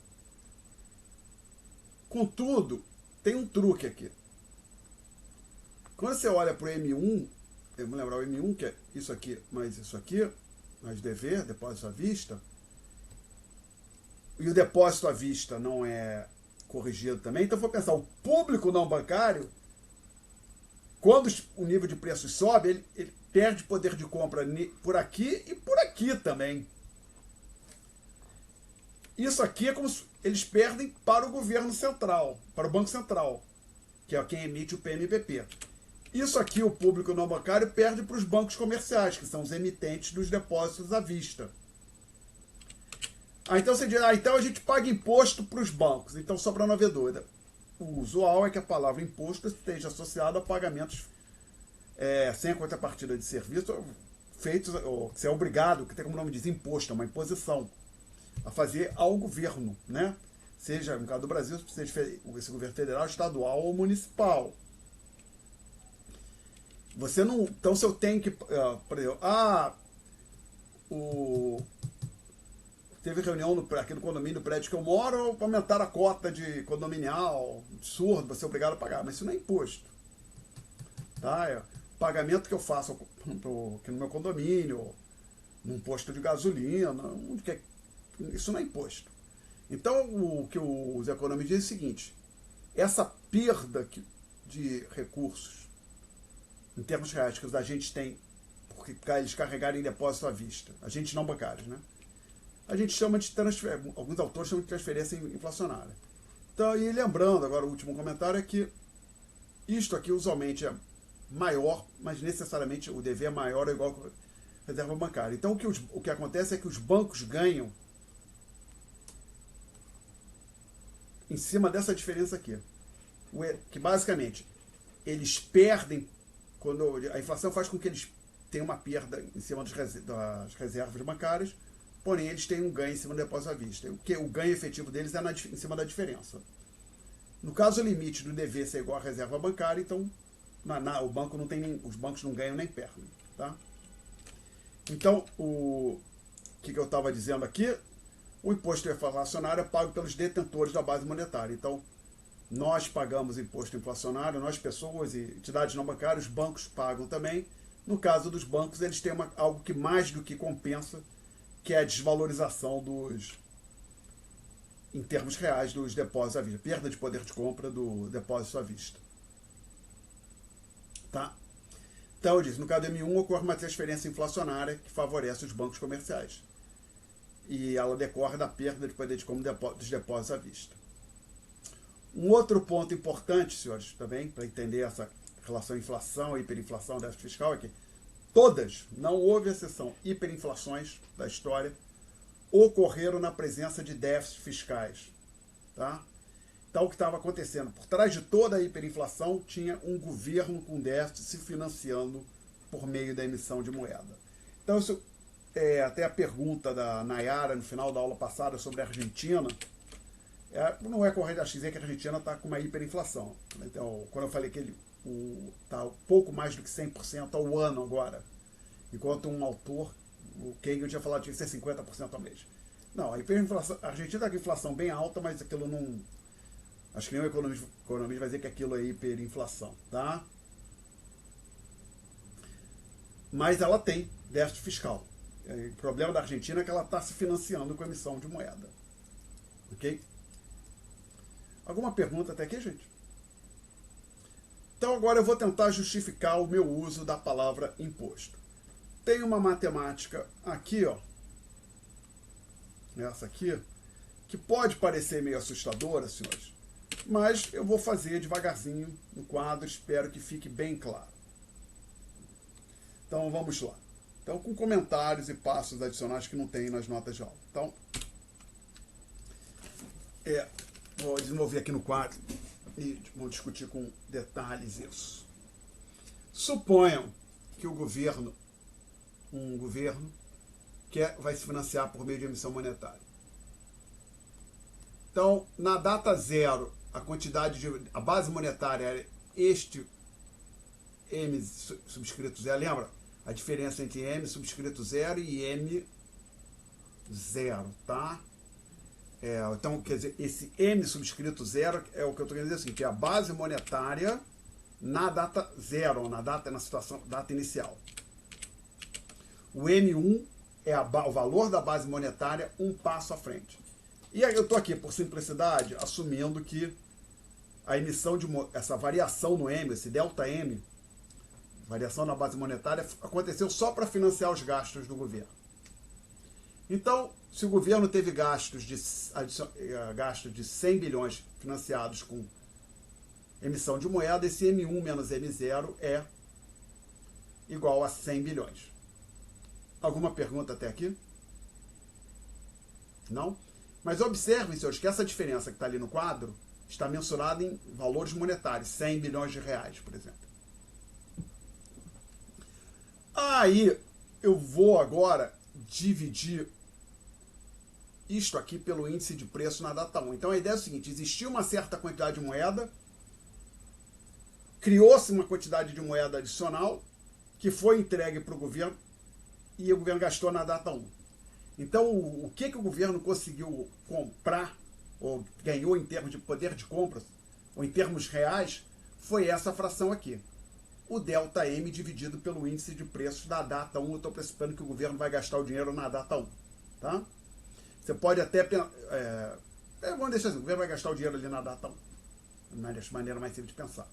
Contudo, tem um truque aqui. Quando você olha para o M1, vamos lembrar o M1, que é isso aqui, mais dever, depósito à vista, e o depósito à vista não é corrigido também, então vou pensar, o público não bancário, quando o nível de preços sobe, ele perde poder de compra por aqui e por aqui também. Isso aqui é como se eles perdem para o governo central, para o Banco Central, que é quem emite o PMPP. Isso aqui o público não bancário perde para os bancos comerciais, que são os emitentes dos depósitos à vista. Então você diz, então a gente paga imposto para os bancos. Então, só para não haver dúvida, o usual é que a palavra imposto esteja associada a pagamentos sem a contrapartida de serviço feitos, ou que você é obrigado, que tem como nome diz imposto, é uma imposição, a fazer ao governo, né? Seja, no caso do Brasil, seja esse governo federal, estadual ou municipal. Você não... Então, se eu tenho que... por exemplo, teve reunião aqui no condomínio do prédio que eu moro para aumentar a cota de condominial, absurdo, você é obrigado a pagar, mas isso não é imposto. Tá? É pagamento que eu faço aqui no meu condomínio, num posto de gasolina, isso não é imposto. Então, o que os economistas dizem é o seguinte, essa perda de recursos, em termos reais, que os agentes têm, porque eles carregarem depósito à vista, agentes não bancários, né? A gente chama de transferência, alguns autores chamam de transferência inflacionária. Então, e lembrando, agora o último comentário é que isto aqui usualmente é maior, mas necessariamente o dever é maior ou igual que a reserva bancária. Então, o que acontece é que os bancos ganham em cima dessa diferença aqui. Que basicamente, eles perdem, quando a inflação faz com que eles tenham uma perda em cima das reservas bancárias, porém eles têm um ganho em cima do depósito à vista. O ganho efetivo deles é em cima da diferença. No caso, o limite do dever ser igual à reserva bancária, então o banco não tem os bancos não ganham nem perdem. Tá? Então, o que eu estava dizendo aqui, o imposto inflacionário é pago pelos detentores da base monetária. Então, nós pagamos imposto inflacionário, nós pessoas e entidades não bancárias, os bancos pagam também. No caso dos bancos, eles têm algo que mais do que compensa, que é a desvalorização em termos reais dos depósitos à vista, perda de poder de compra do depósito à vista. Tá? Então, eu disse, no caso do M1 ocorre uma transferência inflacionária que favorece os bancos comerciais. E ela decorre da perda de poder de compra dos depósitos à vista. Um outro ponto importante, senhores, também, para entender essa relação inflação e hiperinflação, déficit fiscal, é que todas, não houve exceção, hiperinflações da história ocorreram na presença de déficits fiscais. Tá? Então, o que estava acontecendo? Por trás de toda a hiperinflação, tinha um governo com déficit se financiando por meio da emissão de moeda. Então, isso até a pergunta da Nayara no final da aula passada sobre a Argentina, não é correto dizer que a Argentina está com uma hiperinflação. Então, quando eu falei que ele está pouco mais do que 100% ao ano agora, enquanto um autor, o Keynes, tinha falado que tinha que ser 50% ao mês. Não, a Argentina está com inflação bem alta, mas aquilo não... Acho que nenhum economista vai dizer que aquilo é hiperinflação, tá? mas ela tem déficit fiscal. O problema da Argentina é que ela está se financiando com a emissão de moeda. Ok? Alguma pergunta até aqui, gente? Então agora eu vou tentar justificar o meu uso da palavra imposto. Tem uma matemática aqui, ó, essa aqui, que pode parecer meio assustadora, senhores, mas eu vou fazer devagarzinho no quadro, espero que fique bem claro. Então vamos lá. Então, com comentários e passos adicionais que não tem nas notas de aula. Então, vou desenvolver aqui no quadro e vou discutir com detalhes isso. Suponham que um governo vai se financiar por meio de emissão monetária. Então, na data zero, a base monetária é este M subscrito zero, lembra? A diferença entre M subscrito zero e M zero, tá? Então, quer dizer, esse M subscrito zero é o que eu estou querendo dizer assim, que é a base monetária na data zero, na situação, data inicial. O M1 é o valor da base monetária um passo à frente. E aí eu estou aqui, por simplicidade, assumindo que a emissão essa variação no M, esse delta M, variação na base monetária, aconteceu só para financiar os gastos do governo. Então, se o governo teve gastos de 100 bilhões financiados com emissão de moeda, esse M1 menos M0 é igual a 100 bilhões. Alguma pergunta até aqui? Não? Mas observem, senhores, que essa diferença que está ali no quadro está mensurada em valores monetários, 100 bilhões de reais, por exemplo. Aí, eu vou agora dividir isto aqui pelo índice de preço na data 1. Então, a ideia é o seguinte, existiu uma certa quantidade de moeda, criou-se uma quantidade de moeda adicional, que foi entregue para o governo, e o governo gastou na data 1. Então, o que o governo conseguiu comprar, ou ganhou em termos de poder de compra, ou em termos reais, foi essa fração aqui. O delta M dividido pelo índice de preços da data 1. Eu estou pressupando que o governo vai gastar o dinheiro na data 1. Tá? Você pode até... vamos deixar assim, o governo vai gastar o dinheiro ali na data 1. De maneira mais simples de pensar.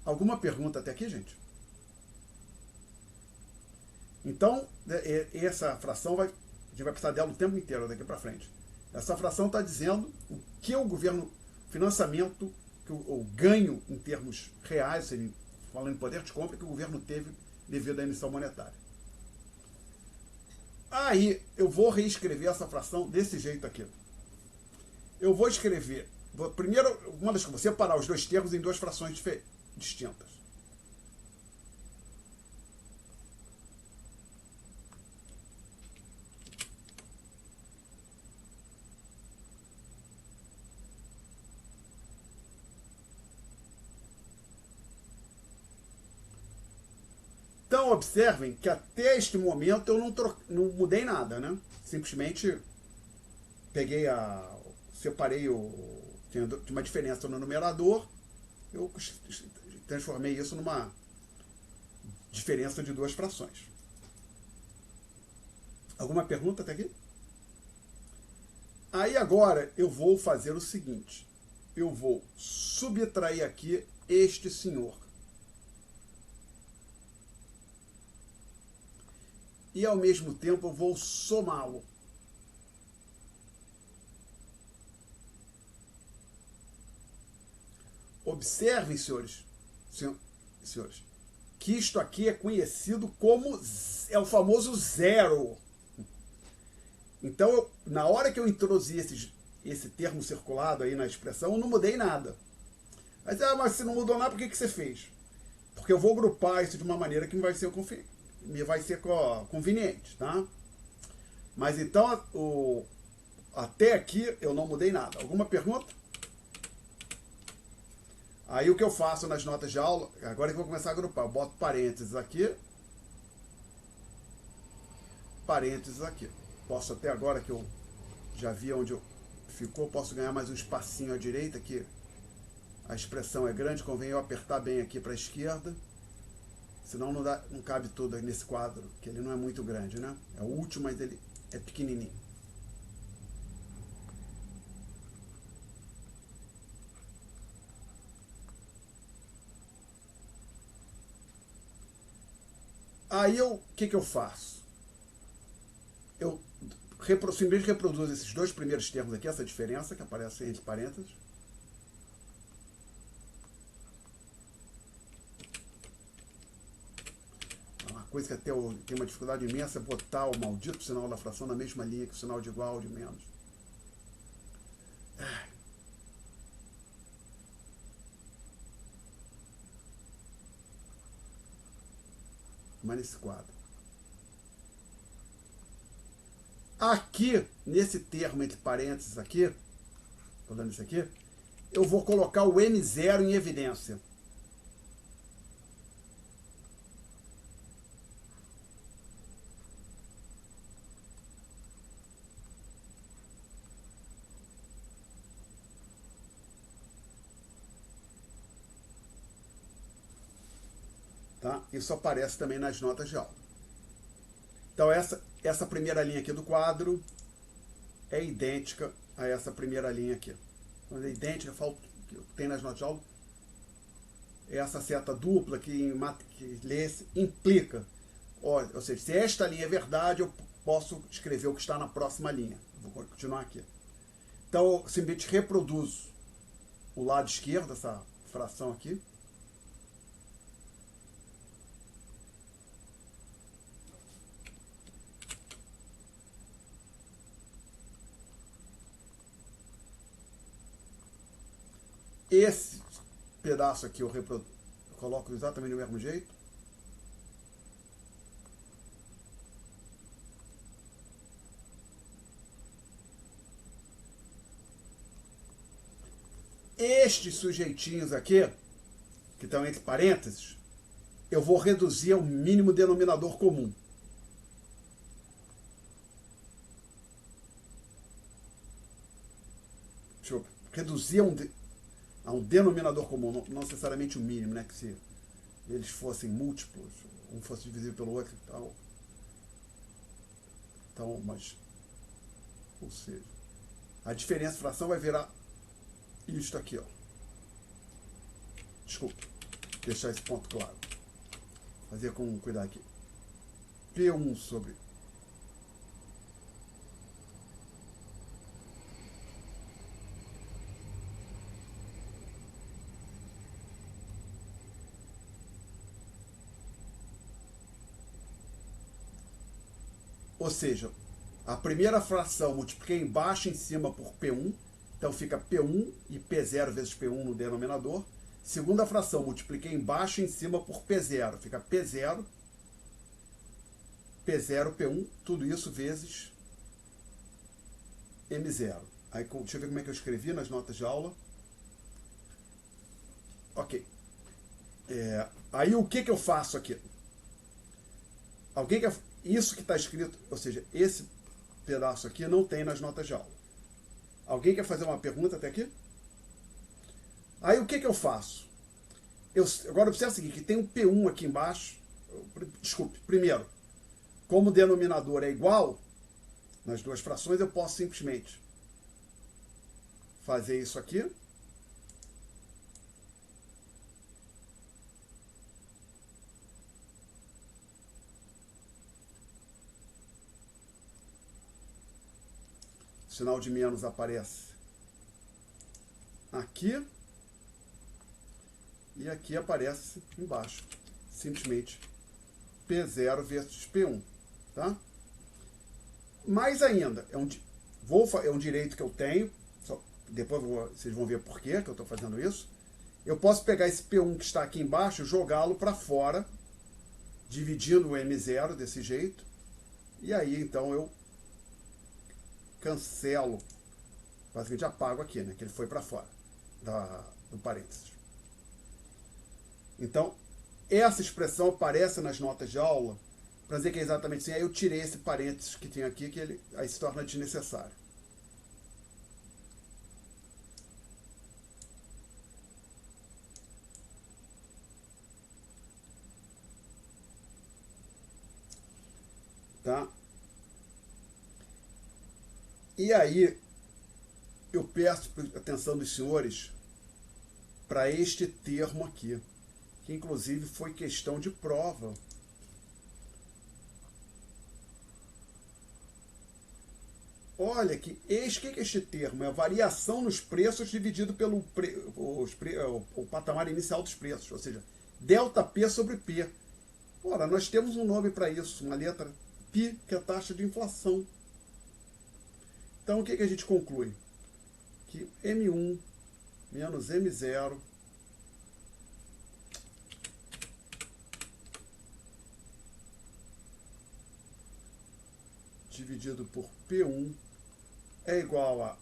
Alguma pergunta até aqui, gente? Então, essa fração, a gente vai precisar dela o tempo inteiro daqui para frente. Essa fração está dizendo o que o governo, financiamento, o ganho em termos reais, falando em poder de compra, que o governo teve devido à emissão monetária. Aí, eu vou reescrever essa fração desse jeito aqui. Eu vou escrever, primeiro, vou separar os dois termos em duas frações distintas. Então, observem que até este momento eu não mudei nada, né? Simplesmente separei tinha uma diferença no numerador, eu transformei isso numa diferença de duas frações. Alguma pergunta até aqui? Aí agora eu vou fazer o seguinte, eu vou subtrair aqui este senhor. E, ao mesmo tempo, eu vou somá-lo. Observem, senhores, que isto aqui é conhecido como... é o famoso zero. Então, na hora que eu introduzi esse termo circulado aí na expressão, eu não mudei nada. Mas se não mudou nada, por que você fez? Porque eu vou agrupar isso de uma maneira que me vai ser conveniente, tá? Mas então, até aqui eu não mudei nada. Alguma pergunta? Aí o que eu faço nas notas de aula, agora que eu vou começar a agrupar, eu boto parênteses aqui, parênteses aqui. Posso até agora que eu já vi onde ficou, posso ganhar mais um espacinho à direita, que a expressão é grande, convém eu apertar bem aqui para a esquerda. Senão não cabe tudo nesse quadro, que ele não é muito grande, né? É o último, mas ele é pequenininho. Aí o que eu faço? Eu simplesmente reproduzo esses dois primeiros termos aqui, essa diferença que aparece entre parênteses. Uma coisa que até eu tenho uma dificuldade imensa é botar o maldito sinal da fração na mesma linha que o sinal de igual ou de menos. Mas nesse quadro. Aqui, nesse termo entre parênteses aqui, estou dando isso aqui, eu vou colocar o M0 em evidência. Tá? Isso aparece também nas notas de aula. Então essa primeira linha aqui do quadro é idêntica a essa primeira linha aqui. Então, é idêntica, que tem nas notas de aula. Essa seta dupla que lê-se implica. Ou seja, se esta linha é verdade, eu posso escrever o que está na próxima linha. Vou continuar aqui. Então eu simplesmente reproduzo o lado esquerdo, essa fração aqui. Esse pedaço aqui eu coloco exatamente do mesmo jeito. Estes sujeitinhos aqui, que estão entre parênteses, eu vou reduzir ao mínimo denominador comum. Deixa eu reduzir a um denominador comum, não necessariamente o mínimo, né? Que se eles fossem múltiplos, um fosse divisível pelo outro e tal. Então, mas, ou seja, a diferença de fração vai virar isto aqui, ó. Desculpa, deixar esse ponto claro. Fazer com cuidado aqui. P1 sobre ou seja, a primeira fração multipliquei embaixo em cima por P1, então fica P1 e P0 vezes P1 no denominador. Segunda fração multipliquei embaixo em cima por P0, fica P0, P0, P1, tudo isso vezes M0. Aí, deixa eu ver como é que eu escrevi nas notas de aula. Ok. Aí o que eu faço aqui? Isso que está escrito, ou seja, esse pedaço aqui não tem nas notas de aula. Alguém quer fazer uma pergunta até aqui? Aí o que eu faço? Agora observa o seguinte, que tem um P1 aqui embaixo. Desculpe, primeiro, como o denominador é igual nas duas frações, eu posso simplesmente fazer isso aqui. O sinal de menos aparece aqui. E aqui aparece embaixo, simplesmente P0 vezes P1, tá? Mais ainda, é um direito que eu tenho, depois vocês vão ver por que eu estou fazendo isso. Eu posso pegar esse P1 que está aqui embaixo e jogá-lo para fora, dividindo o M0 desse jeito, e aí então eu cancelo, basicamente apago aqui, né, que ele foi para fora do parênteses. Então, essa expressão aparece nas notas de aula para dizer que é exatamente assim. Aí eu tirei esse parênteses que tem aqui, que ele aí se torna desnecessário. tá? E aí, eu peço a atenção dos senhores para este termo aqui, que inclusive foi questão de prova. Olha que eis que é este termo, é a variação nos preços dividido pelo o patamar inicial dos preços, ou seja, delta P sobre P. Ora, nós temos um nome para isso, uma letra π, que é a taxa de inflação. Então, o que a gente conclui? Que M1 menos M0 dividido por P1 é igual a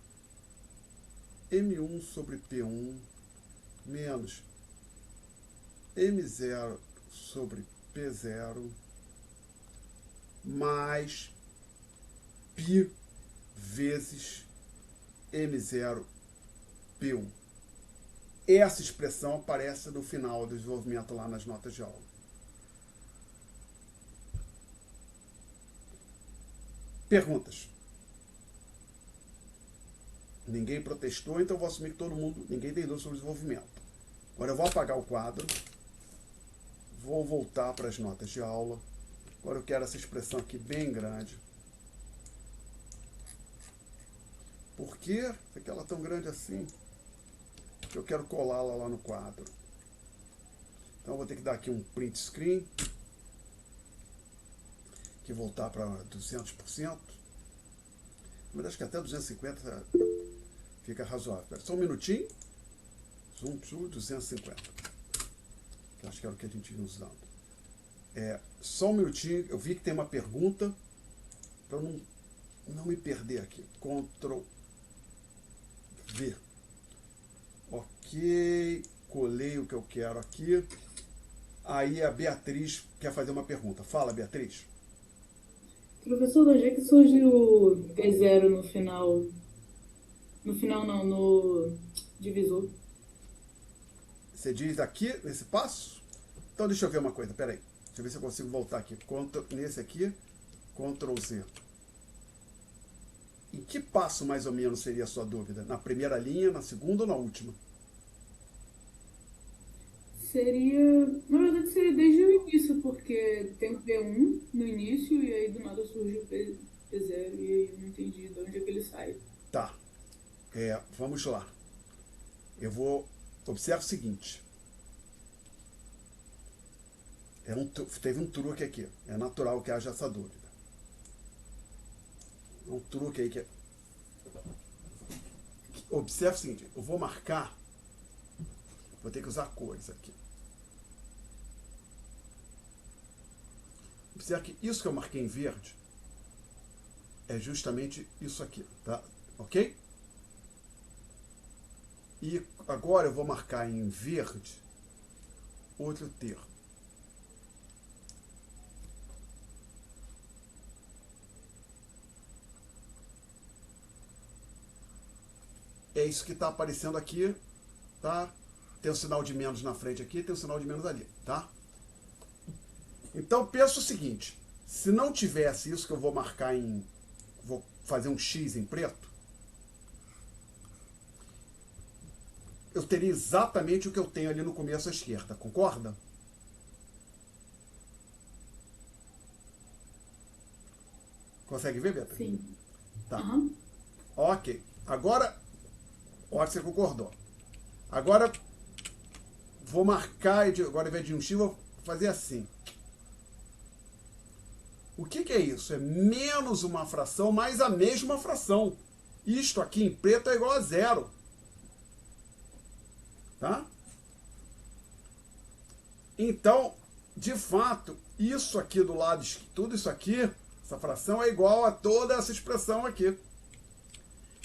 M1 sobre P1 menos M0 sobre P0 mais π vezes M0 P1. Essa expressão aparece no final do desenvolvimento lá nas notas de aula. Perguntas? Ninguém protestou, então eu vou assumir que todo mundo, ninguém tem dúvida sobre o desenvolvimento. Agora eu vou apagar o quadro, vou voltar para as notas de aula. Agora eu quero essa expressão aqui bem grande. Por que ela é tão grande assim? Eu quero colá-la lá no quadro. Então eu vou ter que dar aqui um print screen, que voltar para 200%. Mas acho que até 250 fica razoável. Só um minutinho. Zoom to 250. Que acho que era o que a gente vinha usando. Só um minutinho. Eu vi que tem uma pergunta. Para eu não me perder aqui. Ctrl V. Ok. Colei o que eu quero aqui. Aí a Beatriz quer fazer uma pergunta. Fala, Beatriz.
Professor, onde é que surge o P0 no final? No final não, no divisor.
Você diz aqui, nesse passo? Então deixa eu ver uma coisa, peraí. Deixa eu ver se eu consigo voltar aqui. Nesse aqui, Ctrl Z. Em que passo mais ou menos seria a sua dúvida? Na primeira linha, na segunda ou na última?
Seria, na verdade seria desde o início, porque tem o P1 no início e aí do nada surge o P0 e aí eu não entendi de onde é que ele sai.
Tá. Vamos lá. Eu vou... Observe o seguinte. Teve um truque aqui. É natural que haja essa dúvida. Um truque aí que é... Observe o seguinte. Eu vou marcar... Vou ter que usar cores aqui. Observe que isso que eu marquei em verde é justamente isso aqui, tá? Ok? E agora eu vou marcar em verde outro termo. É isso que está aparecendo aqui, tá? Tem um sinal de menos na frente aqui, tem um sinal de menos ali, tá? Então pensa o seguinte, se não tivesse isso que eu vou marcar em... Vou fazer um X em preto, eu teria exatamente o que eu tenho ali no começo à esquerda, concorda? Consegue ver, Beatriz?
Sim.
Tá.
Uhum.
Ok. Agora, olha, você concordou. Agora, vou marcar, agora ao invés de um X, vou fazer assim. O que é isso? É menos uma fração mais a mesma fração. Isto aqui em preto é igual a zero. Tá? Então, de fato, isso aqui do lado, tudo isso aqui, essa fração é igual a toda essa expressão aqui.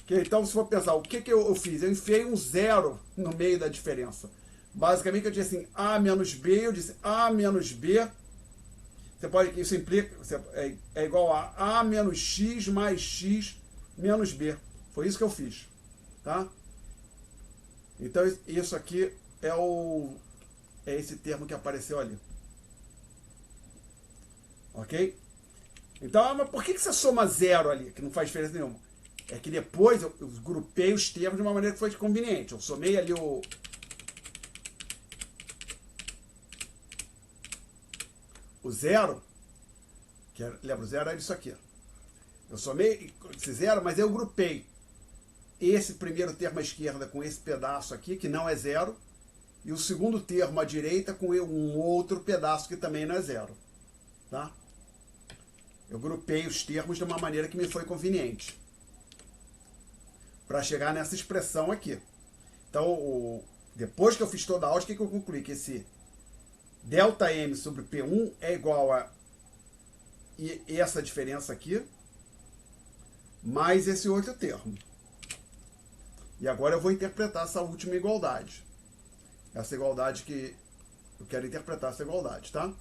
Então, se for pensar, o que eu fiz? Eu enfiei um zero no meio da diferença. Basicamente, eu disse assim, A menos B, eu disse A menos B. Você pode, isso implica, é igual a A menos X mais X menos B. Foi isso que eu fiz. Tá? Então, isso aqui é esse termo que apareceu ali. Ok? Então, mas por que você soma zero ali, que não faz diferença nenhuma? É que depois eu grupei os termos de uma maneira que foi conveniente. Eu somei ali o zero, que lembra, o zero era isso aqui. Eu somei esse zero, mas eu grupei esse primeiro termo à esquerda com esse pedaço aqui, que não é zero, e o segundo termo à direita com um outro pedaço que também não é zero. Tá? Eu grupei os termos de uma maneira que me foi conveniente para chegar nessa expressão aqui. Então, depois que eu fiz toda a aula, o que eu concluí? Que esse ΔM sobre P1 é igual a essa diferença aqui, mais esse outro termo. E agora eu vou interpretar essa última igualdade. Essa igualdade que eu quero interpretar, essa igualdade, tá?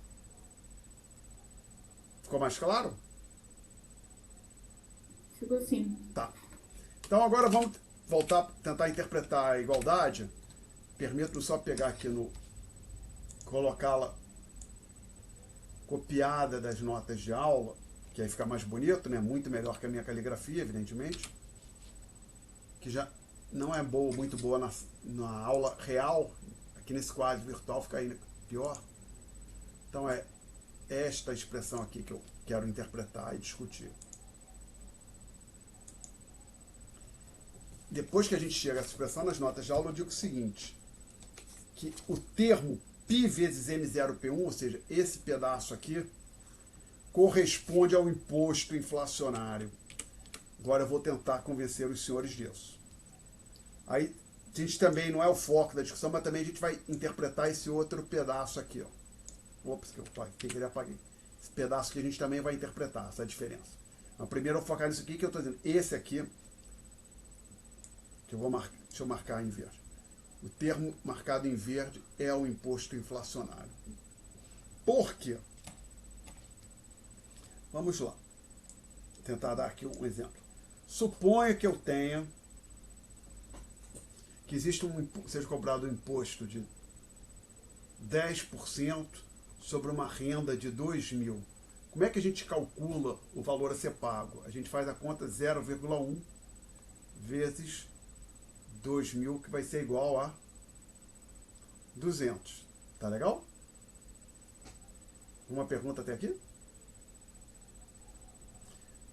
Ficou mais claro?
Ficou assim.
Tá. Então agora vamos voltar a tentar interpretar a igualdade. Permito só pegar aqui colocá-la copiada das notas de aula, que aí fica mais bonito, né? Muito melhor que a minha caligrafia, evidentemente. Que já não é muito boa na aula real. Aqui nesse quadro virtual fica ainda pior. Então é esta expressão aqui que eu quero interpretar e discutir. Depois que a gente chega a essa expressão nas notas de aula, eu digo o seguinte, que o termo π vezes M0P1, ou seja, esse pedaço aqui, corresponde ao imposto inflacionário. Agora eu vou tentar convencer os senhores disso. Aí, a gente também, não é o foco da discussão, mas também a gente vai interpretar esse outro pedaço aqui, ó. Ops, que eu apaguei. Esse pedaço que a gente também vai interpretar, essa diferença. Então, primeiro eu vou focar nisso aqui, que eu estou dizendo, esse aqui, que eu vou marcar, deixa eu marcar em verde. O termo marcado em verde é o imposto inflacionário. Por quê? Vamos lá. Vou tentar dar aqui um exemplo. Suponha que eu tenha que existe seja cobrado um imposto de 10% sobre uma renda de 2.000. Como é que a gente calcula o valor a ser pago? A gente faz a conta 0,1 vezes 2.000, que vai ser igual a 200. Tá legal? Uma pergunta até aqui?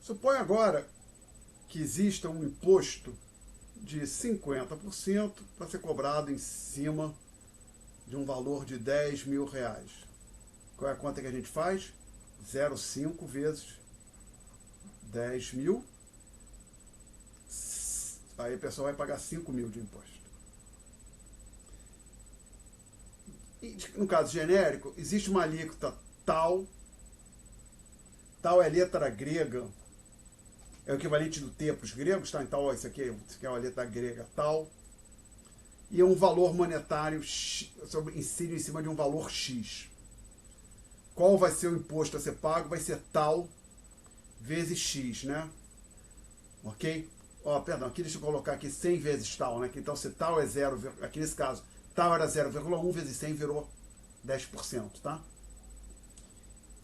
Suponha agora que exista um imposto de 50% para ser cobrado em cima de um valor de 10.000 reais. Qual é a conta que a gente faz? 0,5 vezes 10.000. Aí a pessoa vai pagar 5.000 de imposto. E, no caso genérico, existe uma alíquota tal. Tal é letra grega, é o equivalente do T para os gregos, tá? Então, ó, isso aqui é uma letra grega tal. E é um valor monetário incide em cima de um valor X. Qual vai ser o imposto a ser pago? Vai ser tal vezes X, né? Ok? Ó, perdão, aqui deixa eu colocar aqui 100 vezes tal, né? Então, se tal é 0, aqui nesse caso, tal era 0,1 vezes 100 virou 10%, tá?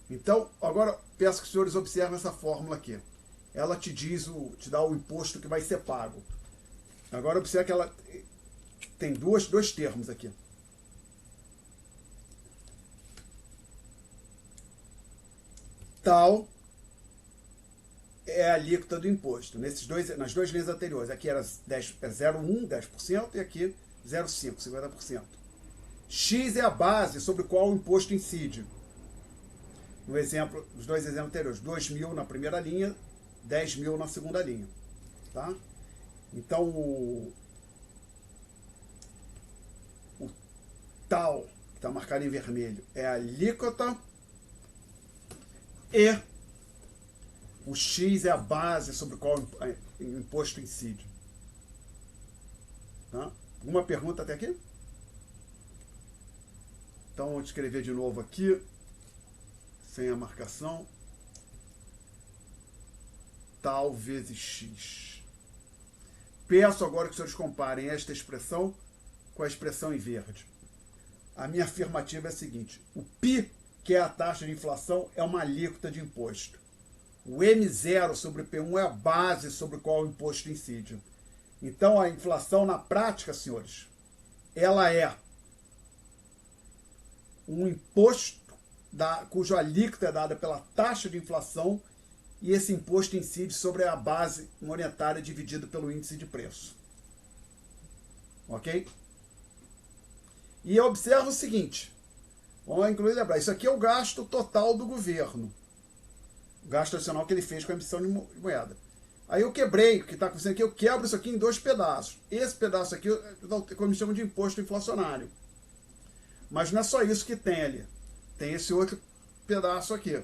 Então, agora peço que os senhores observem essa fórmula aqui. Ela te dá o imposto que vai ser pago. Agora observe que ela tem dois termos aqui. Tal é a alíquota do imposto. Nas duas linhas anteriores. Aqui era 0,1, 10%, e aqui 0,5, 50%. X é a base sobre qual o imposto incide. No exemplo, os dois exemplos anteriores, 2.000 na primeira linha, 10.000 na segunda linha. Tá? Então, o tal, que está marcado em vermelho, é a alíquota, e o X é a base sobre qual o imposto incide. Tá? Alguma pergunta até aqui? Então, vou escrever de novo aqui, sem a marcação. Tal vezes X. Peço agora que os senhores comparem esta expressão com a expressão em verde. A minha afirmativa é a seguinte: o π, que é a taxa de inflação, é uma alíquota de imposto. O M0 sobre P1 é a base sobre qual o imposto incide. Então, a inflação, na prática, senhores, ela é um imposto cuja alíquota é dada pela taxa de inflação e esse imposto incide sobre a base monetária dividida pelo índice de preço. Ok? E observa o seguinte, vamos incluir lembrar, isso aqui é o gasto total do governo. O gasto adicional que ele fez com a emissão de moeda. Aí eu quebrei, o que está acontecendo aqui, eu quebro isso aqui em dois pedaços. Esse pedaço aqui, como eu chamo de imposto inflacionário. Mas não é só isso que tem ali. Tem esse outro pedaço aqui.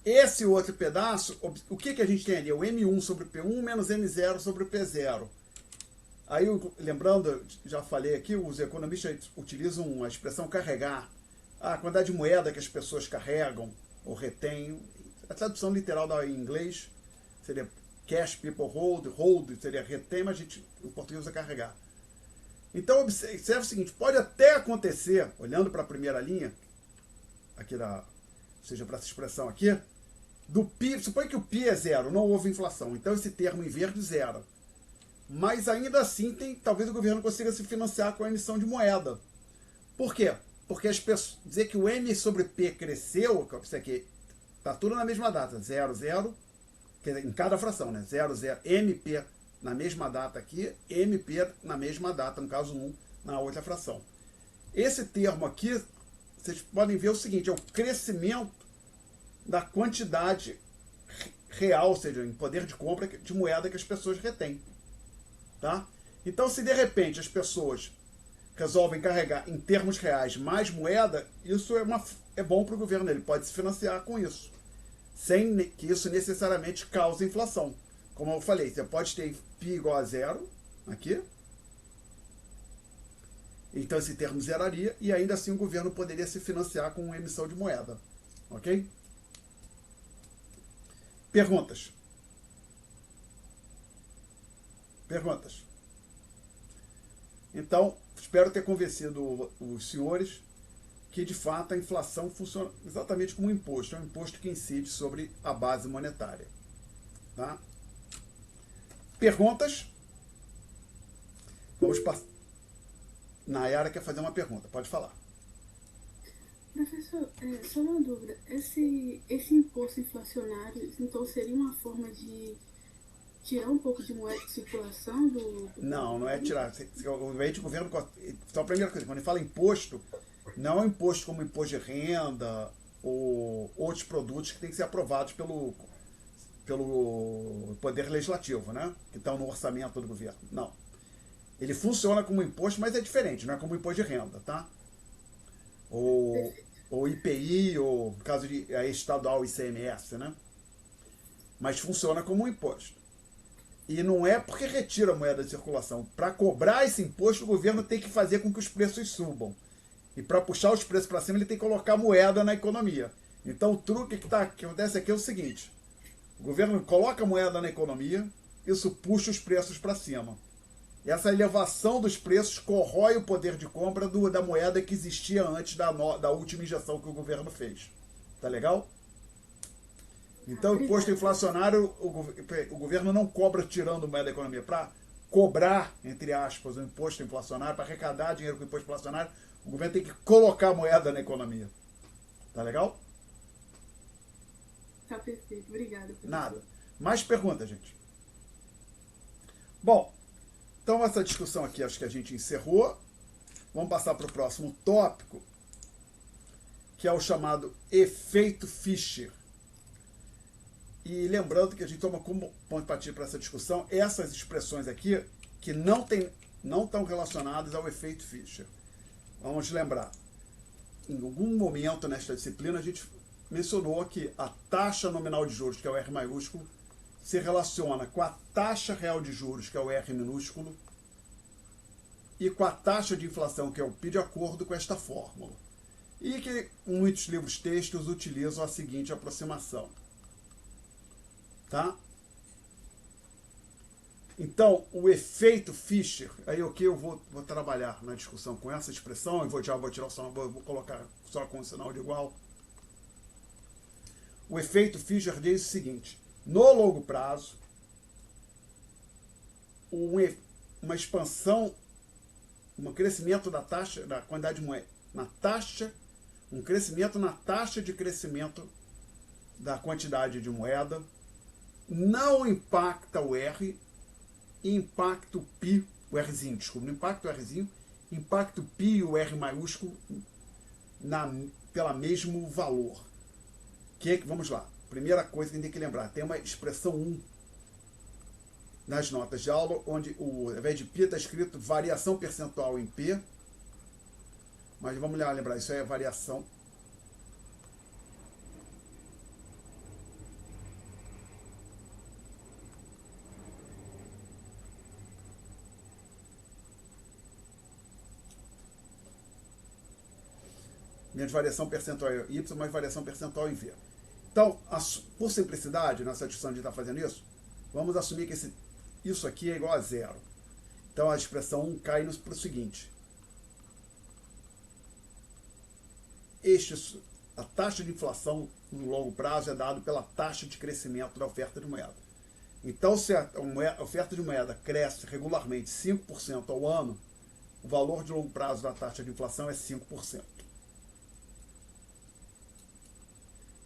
Esse outro pedaço, o que a gente tem ali? O M1 sobre P1 menos M0 sobre P0. Aí, lembrando, já falei aqui, os economistas utilizam a expressão carregar. A quantidade de moeda que as pessoas carregam ou retêm. A tradução literal em inglês seria cash people hold, hold seria retém, mas o português usa carregar. Então, observe o seguinte, pode até acontecer, olhando para a primeira linha, aqui ou seja, para essa expressão aqui, do PI, suponha que o PI é zero, não houve inflação, então esse termo em verde zero. Mas ainda assim, talvez o governo consiga se financiar com a emissão de moeda. Por quê? Porque as pessoas, dizer que o M sobre P cresceu, isso aqui, está tudo na mesma data, 0, 0, em cada fração, né? 0, 0, MP na mesma data aqui, MP na mesma data, no caso 1, na outra fração. Esse termo aqui, vocês podem ver o seguinte, é o crescimento da quantidade real, ou seja, em poder de compra de moeda que as pessoas retêm. Tá? Então, se de repente as pessoas resolvem carregar em termos reais mais moeda, isso é bom para o governo, ele pode se financiar com isso, sem que isso necessariamente cause inflação. Como eu falei, você pode ter π igual a zero, aqui, então esse termo zeraria, e ainda assim o governo poderia se financiar com uma emissão de moeda. Ok? Perguntas? Perguntas? Então, espero ter convencido os senhores que, de fato, a inflação funciona exatamente como um imposto. É um imposto que incide sobre a base monetária. Tá? Perguntas? Vamos passar. Nayara quer fazer uma pergunta. Pode falar.
Professor, só uma dúvida. Esse imposto inflacionário, então, seria uma forma de tirar um pouco de moeda de circulação do
Não é tirar. O governo. Então, a primeira coisa, quando ele fala imposto, não é um imposto como imposto de renda ou outros produtos que têm que ser aprovados pelo Poder Legislativo, né? Que estão no orçamento do governo. Não. Ele funciona como imposto, mas é diferente, não é como imposto de renda, tá? Ou IPI, ou no caso de estadual ICMS, né? Mas funciona como um imposto. E não é porque retira a moeda de circulação. Para cobrar esse imposto, o governo tem que fazer com que os preços subam. E para puxar os preços para cima, ele tem que colocar moeda na economia. Então o truque que acontece aqui é o seguinte. O governo coloca moeda na economia, isso puxa os preços para cima. E essa elevação dos preços corrói o poder de compra da moeda que existia antes da última injeção que o governo fez. Tá legal? Então, o imposto inflacionário, o governo não cobra tirando moeda da economia. Para cobrar, entre aspas, o imposto inflacionário, para arrecadar dinheiro com o imposto inflacionário, o governo tem que colocar moeda na economia. Tá legal?
Tá perfeito. Obrigada. Professor.
Nada. Mais perguntas, gente? Bom, então essa discussão aqui acho que a gente encerrou. Vamos passar para o próximo tópico, que é o chamado efeito Fischer. E lembrando que a gente toma como ponto de partida para essa discussão essas expressões aqui que não estão relacionadas ao efeito Fischer. Vamos lembrar, em algum momento nesta disciplina a gente mencionou que a taxa nominal de juros, que é o R maiúsculo, se relaciona com a taxa real de juros, que é o R minúsculo, e com a taxa de inflação, que é o P, de acordo com esta fórmula. E que muitos livros textos utilizam a seguinte aproximação. Tá? Então, o efeito Fischer, aí o que eu vou trabalhar na discussão com essa expressão, eu vou tirar o sinal, vou colocar só com o sinal de igual. o efeito Fischer diz o seguinte: no longo prazo, uma expansão, um crescimento da taxa, da quantidade de moeda, um crescimento na taxa de crescimento da quantidade de moeda não impacta o R, impacta o π, o Rzinho, desculpa, não impacta o Rzinho, impacta o π e o R maiúsculo pela mesmo valor. Vamos lá, primeira coisa que a gente tem que lembrar, tem uma expressão 1 nas notas de aula, onde ao invés de π está escrito variação percentual em P, mas vamos lembrar, isso é variação menos variação percentual em Y, mais variação percentual em V. Então, por simplicidade, nessa discussão de estar fazendo isso, vamos assumir que isso aqui é igual a zero. Então, a expressão 1 cai para o seguinte. A taxa de inflação no longo prazo é dada pela taxa de crescimento da oferta de moeda. Então, se a oferta de moeda cresce regularmente 5% ao ano, o valor de longo prazo da taxa de inflação é 5%.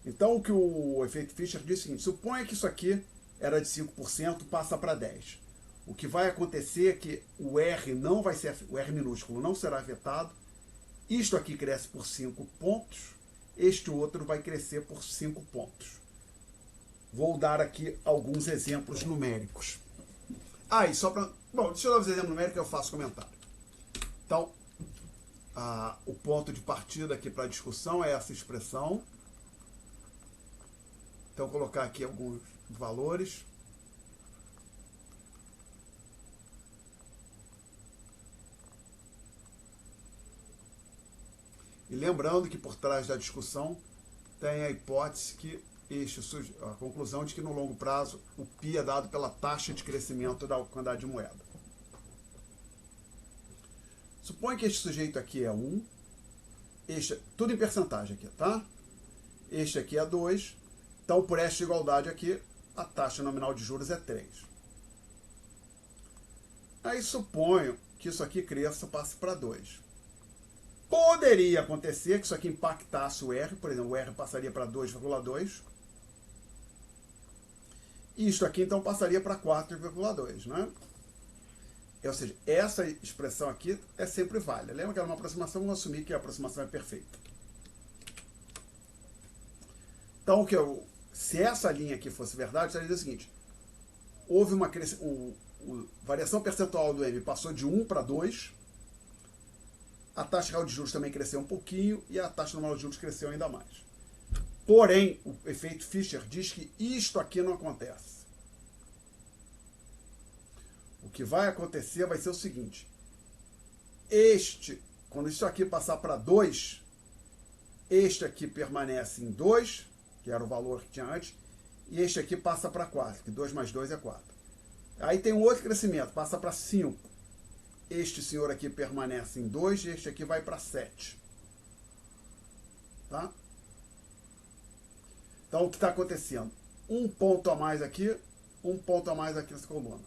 Então, o que o efeito Fischer diz é o seguinte: suponha que isso aqui era de 5%, passa para 10%. O que vai acontecer é que o R não vai ser, o R minúsculo não será afetado. Isto aqui cresce por 5 pontos, este outro vai crescer por 5 pontos. Vou dar aqui alguns exemplos numéricos. E só para... Bom, deixa eu dar os exemplos numéricos e eu faço comentário. Então, o ponto de partida aqui para a discussão é essa expressão. Então, vou colocar aqui alguns valores. E lembrando que por trás da discussão tem a hipótese que a conclusão de que no longo prazo o π é dado pela taxa de crescimento da quantidade de moeda. Suponha que este sujeito aqui é 1, tudo em percentagem aqui, tá? Este aqui é 2. Então, por esta igualdade aqui, a taxa nominal de juros é 3. Aí suponho que isso aqui cresça, passe para 2. Poderia acontecer que isso aqui impactasse o R, por exemplo, o R passaria para 2,2. E isto aqui, então, passaria para 4,2, né? Ou seja, essa expressão aqui é sempre válida. Lembra que era uma aproximação, vamos assumir que a aproximação é perfeita. Então, se essa linha aqui fosse verdade, estaria dizendo o seguinte: houve uma variação percentual do M passou de 1 para 2, a taxa real de juros também cresceu um pouquinho e a taxa nominal de juros cresceu ainda mais. Porém, o efeito Fischer diz que isto aqui não acontece. O que vai acontecer vai ser o seguinte: quando isso aqui passar para 2, este aqui permanece em 2, que era o valor que tinha antes, e este aqui passa para 4, que 2 mais 2 é 4. Aí tem um outro crescimento, passa para 5. Este senhor aqui permanece em 2 e este aqui vai para 7. Tá? Então, o que está acontecendo? Um ponto a mais aqui, um ponto a mais aqui nessa coluna.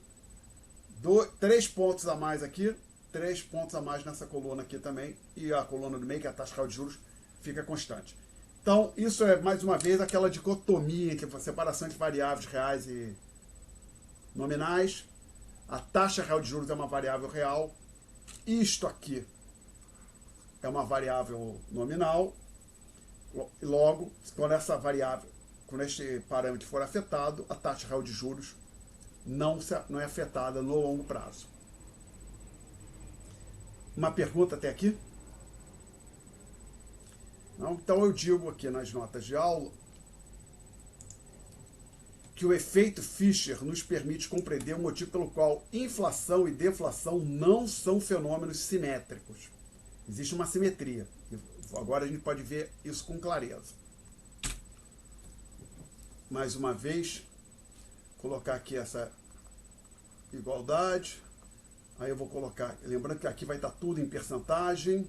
3 pontos a mais aqui, 3 pontos a mais nessa coluna aqui também, e a coluna do meio, que é a taxa real de juros, fica constante. Então, isso é, mais uma vez, aquela dicotomia entre a separação entre variáveis reais e nominais. A taxa real de juros é uma variável real. Isto aqui é uma variável nominal. E logo, quando este parâmetro for afetado, a taxa real de juros não é afetada no longo prazo. Uma pergunta até aqui? Não? Então eu digo aqui nas notas de aula que o efeito Fischer nos permite compreender o motivo pelo qual inflação e deflação não são fenômenos simétricos. Existe uma simetria. Agora a gente pode ver isso com clareza. Mais uma vez, colocar aqui essa igualdade. Aí eu vou colocar, lembrando que aqui vai estar tudo em percentagem.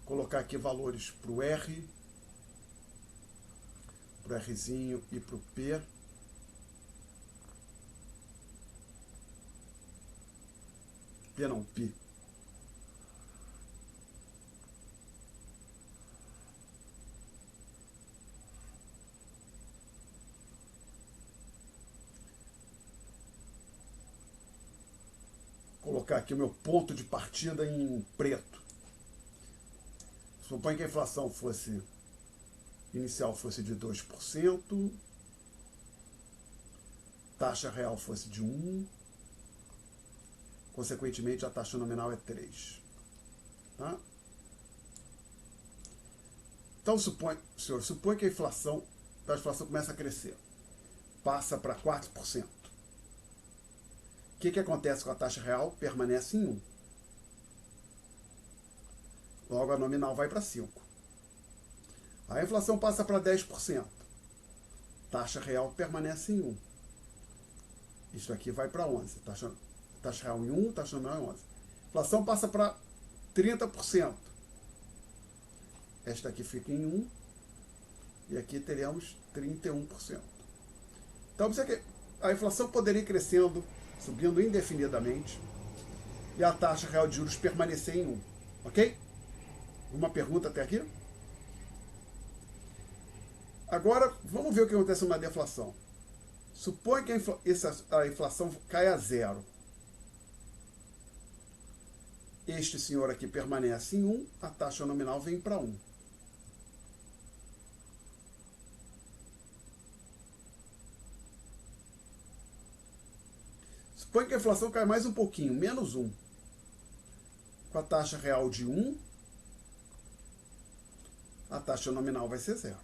Colocar aqui valores para o R. pro Rzinho e pro P. P não, Pi. Vou colocar aqui o meu ponto de partida em preto. Suponha que a inflação inicial fosse de 2%, taxa real fosse de 1%, consequentemente a taxa nominal é 3%. Tá? Então, senhor, supõe que a inflação começa a crescer, passa para 4%. O que acontece com a taxa real? Permanece em 1%. Logo, a nominal vai para 5%. A inflação passa para 10%. Taxa real permanece em 1%. Isto aqui vai para 11%. Taxa real em 1%, taxa nominal em 11%. Inflação passa para 30%. Esta aqui fica em 1%. E aqui teremos 31%. Então, a inflação poderia ir crescendo, subindo indefinidamente, e a taxa real de juros permanecer em 1%. Ok? Uma pergunta até aqui? Agora, vamos ver o que acontece na deflação. Supõe que a inflação cai a 0. Este senhor aqui permanece em 1, a taxa nominal vem para 1. Supõe que a inflação cai mais um pouquinho, menos 1. Com a taxa real de 1, a taxa nominal vai ser 0.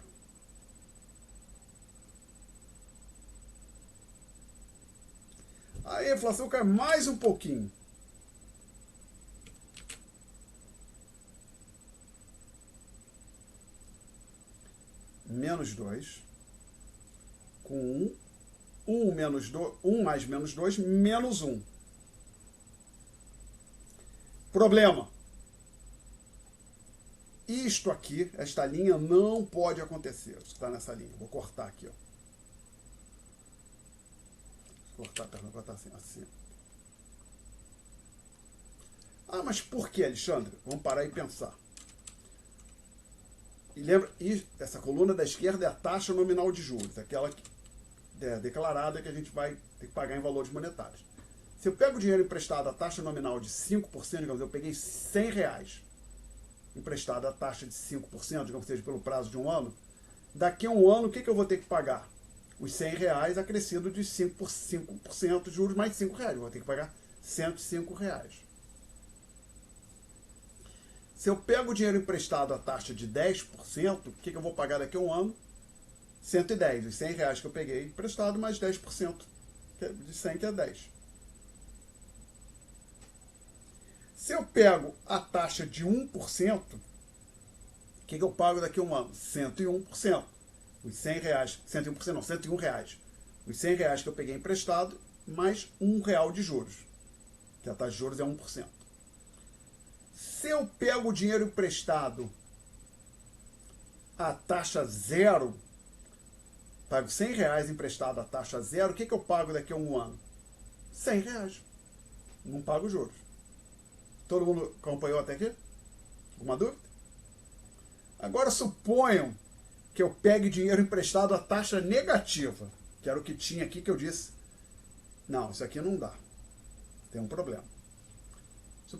Aí a inflação cai mais um pouquinho. Menos 2. Com 1. 1 mais menos 2, menos 1. Problema. Isto aqui, esta linha, não pode acontecer. Está nessa linha. Vou cortar aqui, ó. Cortar assim. Ah, mas por que, Alexandre? Vamos parar e pensar. E lembra, essa coluna da esquerda é a taxa nominal de juros, aquela declarada que a gente vai ter que pagar em valores monetários. Se eu pego o dinheiro emprestado a taxa nominal de 5%, digamos, eu peguei R$100 emprestado a taxa de 5%, digamos que seja pelo prazo de um ano, daqui a um ano o que eu vou ter que pagar? Os R$100 acrescido de 5% de juros mais R$5. Vou ter que pagar R$105. Se eu pego o dinheiro emprestado a taxa de 10%, o que eu vou pagar daqui a um ano? 110. Os R$100 que eu peguei emprestado mais 10%. De 100 que é 10. Se eu pego a taxa de 1%, o que eu pago daqui a um ano? 101%. Os R$100, 101% não, R$101. Os R$100 que eu peguei emprestado, mais R$1 de juros. Que a taxa de juros é 1%. Se eu pego o dinheiro emprestado a taxa 0, pago R$100 emprestado a taxa 0, o que eu pago daqui a um ano? R$100. Não pago juros. Todo mundo acompanhou até aqui? Alguma dúvida? Agora suponham que eu pegue dinheiro emprestado a taxa negativa, que era o que tinha aqui que eu disse. Não, isso aqui não dá. Tem um problema.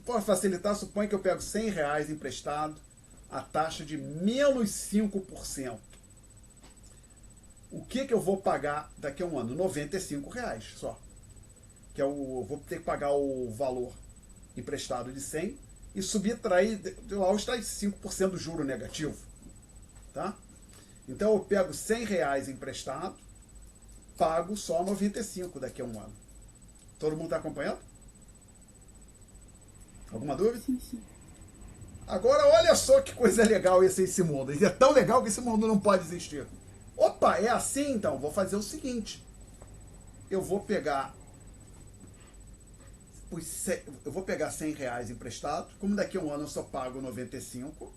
Para facilitar, suponha que eu pego R$100 emprestado a taxa de menos 5%. O que eu vou pagar daqui a um ano? R$95 só. Que eu vou ter que pagar o valor emprestado de 100 e subtrair de lá os 5% do juro negativo. Tá? Então eu pego R$100 emprestado, pago só 95 daqui a um ano. Todo mundo está acompanhando? Alguma dúvida?
Sim.
Agora olha só que coisa legal esse mundo. É tão legal que esse mundo não pode existir. Opa, é assim então? Vou fazer o seguinte. Eu vou pegar R$100 emprestado. Como daqui a um ano eu só pago 95,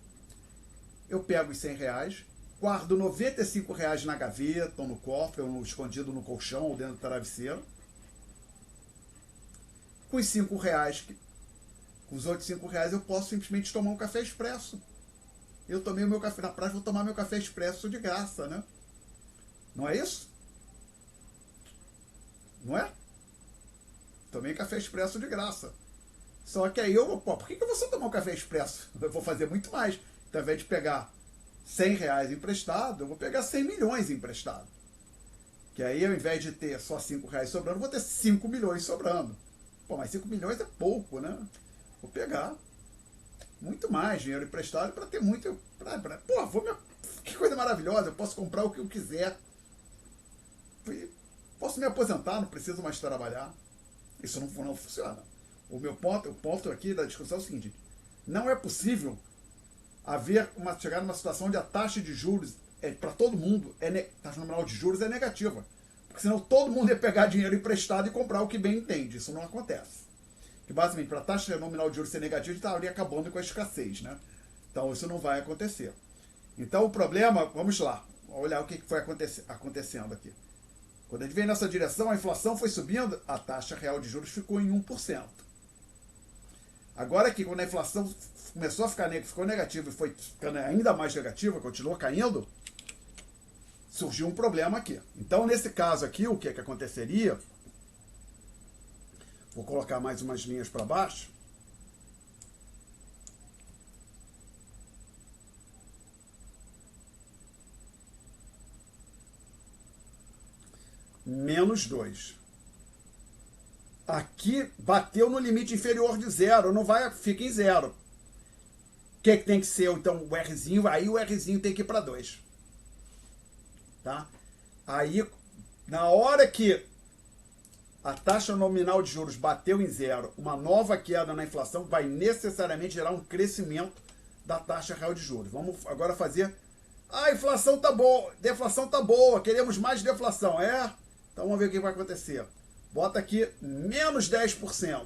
eu pego os R$100. guardo R$95 na gaveta, ou no cofre, ou escondido no colchão, ou dentro do travesseiro. Com os R$5, com os outros R$5 eu posso simplesmente tomar um café expresso. Eu tomei o meu café na praia, vou tomar meu café expresso de graça, né? Não é isso? Não é? Tomei café expresso de graça. Só que aí por que eu vou só tomar um café expresso? Eu vou fazer muito mais. Então, ao invés de pegar R$100 emprestado, eu vou pegar 100 milhões emprestado. Que aí, ao invés de ter só R$5 sobrando, eu vou ter 5 milhões sobrando. Pô, mas 5 milhões é pouco, né? Vou pegar muito mais dinheiro emprestado para ter muito... que coisa maravilhosa, eu posso comprar o que eu quiser. Posso me aposentar, não preciso mais trabalhar. Isso não funciona. O ponto aqui da discussão é o seguinte: não é possível chegar numa situação onde a taxa de juros para todo mundo, taxa nominal de juros é negativa. Porque senão todo mundo ia pegar dinheiro emprestado e comprar o que bem entende. Isso não acontece. Que basicamente, para a taxa nominal de juros ser negativa, a gente estaria acabando com a escassez, né? Então isso não vai acontecer. Então o problema, vamos lá, olhar o que foi acontecendo aqui. Quando a gente vem nessa direção, a inflação foi subindo, a taxa real de juros ficou em 1%. Agora que quando a inflação começou a ficou negativa e foi ficando ainda mais negativa, continuou caindo, surgiu um problema aqui. Então, nesse caso aqui, o que aconteceria? Vou colocar mais umas linhas para baixo. Menos 2. Aqui bateu no limite inferior de 0, fica em 0. O que tem que ser, então, o Rzinho? Aí o Rzinho tem que ir para 2. Tá? Aí, na hora que a taxa nominal de juros bateu em 0, uma nova queda na inflação vai necessariamente gerar um crescimento da taxa real de juros. Vamos agora fazer... a inflação tá boa, deflação tá boa, queremos mais deflação. Então vamos ver o que vai acontecer. Bota aqui menos 10%.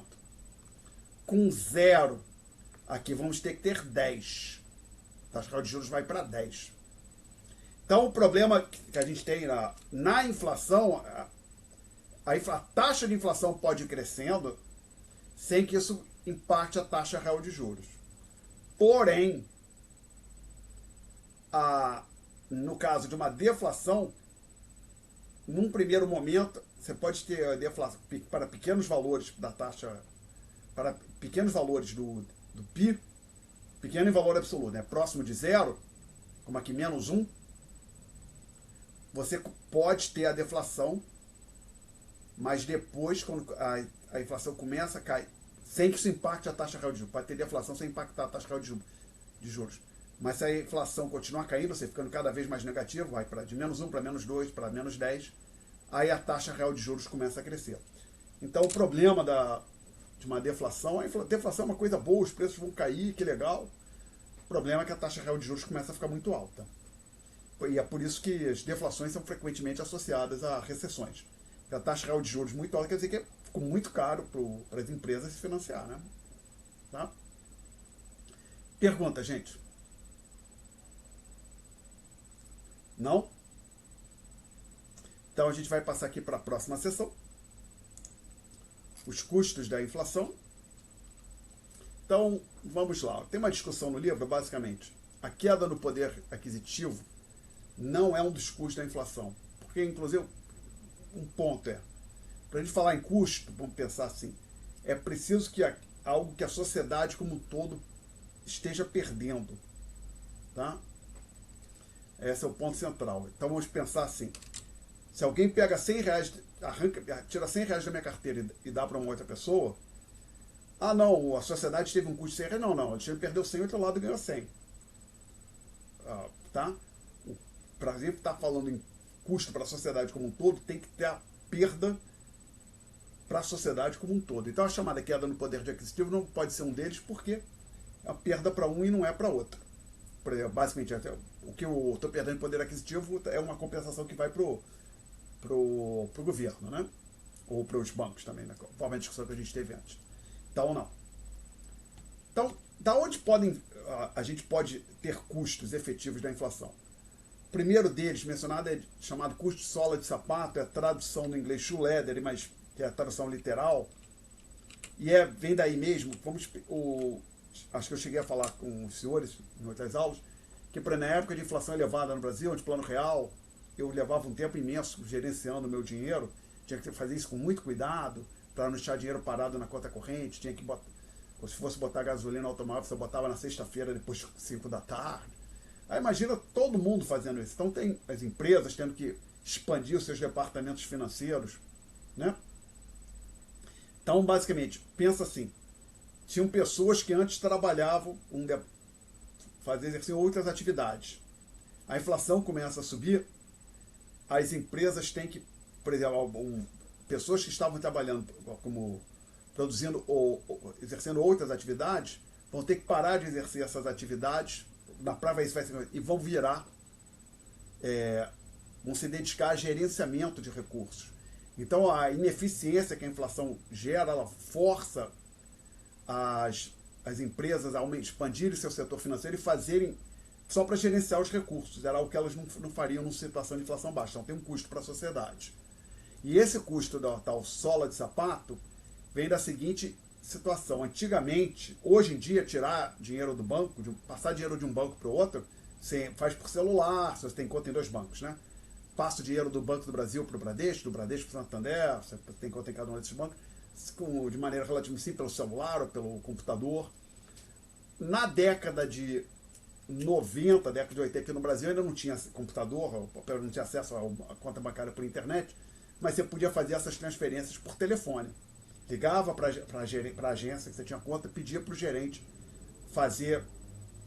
Com 0. Aqui vamos ter que ter 10. A taxa real de juros vai para 10. Então o problema que a gente tem na inflação, a taxa de inflação pode ir crescendo sem que isso impacte a taxa real de juros. Porém, no caso de uma deflação, num primeiro momento, você pode ter deflação para pequenos valores da taxa, para pequenos valores do PIB, pequeno em valor absoluto, né? Próximo de 0, como aqui menos 1, você pode ter a deflação, mas depois, quando a inflação começa a cair, sem que isso impacte a taxa real de juros, pode ter deflação sem impactar a taxa real de juros. Mas se a inflação continuar caindo, você ficando cada vez mais negativo, vai de menos 1 para menos 2, para menos 10, aí a taxa real de juros começa a crescer. Então o problema de uma deflação, deflação é uma coisa boa, os preços vão cair, que legal. O problema é que a taxa real de juros começa a ficar muito alta. E é por isso que as deflações são frequentemente associadas a recessões. Porque a taxa real de juros muito alta quer dizer que ficou muito caro para as empresas se financiar, né? Tá? Pergunta, gente? Não? Então a gente vai passar aqui para a próxima sessão. Os custos da inflação. Então, vamos lá. Tem uma discussão no livro, basicamente. A queda no poder aquisitivo não é um dos custos da inflação. Porque, inclusive, um ponto para a gente falar em custo, vamos pensar assim, é preciso que algo que a sociedade como um todo esteja perdendo. Tá? Esse é o ponto central. Então vamos pensar assim, se alguém pega R$100, tira R$100 da minha carteira e dá para uma outra pessoa, não, a sociedade teve um custo de R$100, não, ele perdeu 100 e o outro lado ganhou 100. Tá? Para a gente estar falando em custo para a sociedade como um todo, tem que ter a perda para a sociedade como um todo. Então a chamada queda no poder aquisitivo não pode ser um deles, porque é a perda para um e não é para outro. Por exemplo, basicamente, o que eu estou perdendo em poder aquisitivo é uma compensação que vai pro governo, né? Ou para os bancos também, né? Conforme a discussão que a gente teve antes. Então, não. Então, da onde a gente pode ter custos efetivos da inflação? primeiro deles mencionado é chamado custo de sola de sapato, é a tradução do inglês shoe leather, mas que é a tradução literal, e vem daí mesmo. Acho que eu cheguei a falar com os senhores em outras aulas, que na época de inflação elevada no Brasil, de plano real, eu levava um tempo imenso gerenciando o meu dinheiro, tinha que fazer isso com muito cuidado, para não deixar dinheiro parado na conta corrente, tinha que botar, se fosse botar gasolina automóvel, você botava na sexta-feira depois de 5 da tarde. Aí imagina todo mundo fazendo isso. Então tem as empresas tendo que expandir os seus departamentos financeiros, né? Então, basicamente, pensa assim, tinham pessoas que antes trabalhavam, exerciam outras atividades. A inflação começa a subir, as empresas têm que, por exemplo, pessoas que estavam trabalhando como produzindo ou exercendo outras atividades, vão ter que parar de exercer essas atividades, na prática isso vai ser, e vão virar, vão se dedicar a gerenciamento de recursos. Então a ineficiência que a inflação gera, ela força as empresas a expandirem seu setor financeiro e fazerem só para gerenciar os recursos. Era algo que elas não fariam numa situação de inflação baixa. Então tem um custo para a sociedade. E esse custo da tal sola de sapato vem da seguinte situação. Antigamente, hoje em dia, tirar dinheiro do banco, passar dinheiro de um banco para o outro, você faz por celular, se você tem conta em 2 bancos, né? Passa o dinheiro do Banco do Brasil para o Bradesco, do Bradesco para o Santander, você tem conta em cada um desses bancos, de maneira relativamente simples, pelo celular ou pelo computador. Na década de 90, década de 80, aqui no Brasil ainda não tinha computador, não tinha acesso à conta bancária por internet, mas você podia fazer essas transferências por telefone. Ligava para a agência que você tinha conta, pedia para o gerente fazer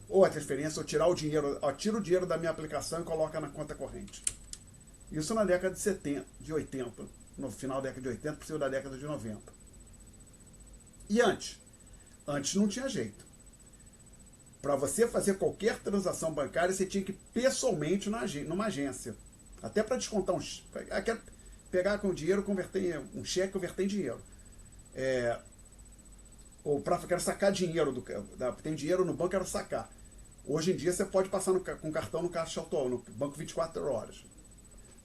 ou a transferência ou tirar o dinheiro, tira o dinheiro da minha aplicação e coloca na conta corrente. Isso na década de 80, no final da década de 80, possível da década de 90. E antes? Antes não tinha jeito. Para você fazer qualquer transação bancária, você tinha que ir pessoalmente numa agência. Até para descontar quero pegar com o dinheiro, converter um cheque, converter em dinheiro. Ou quero sacar dinheiro, tem dinheiro no banco, quero sacar. Hoje em dia você pode passar com cartão no caixa automático, no banco 24 horas.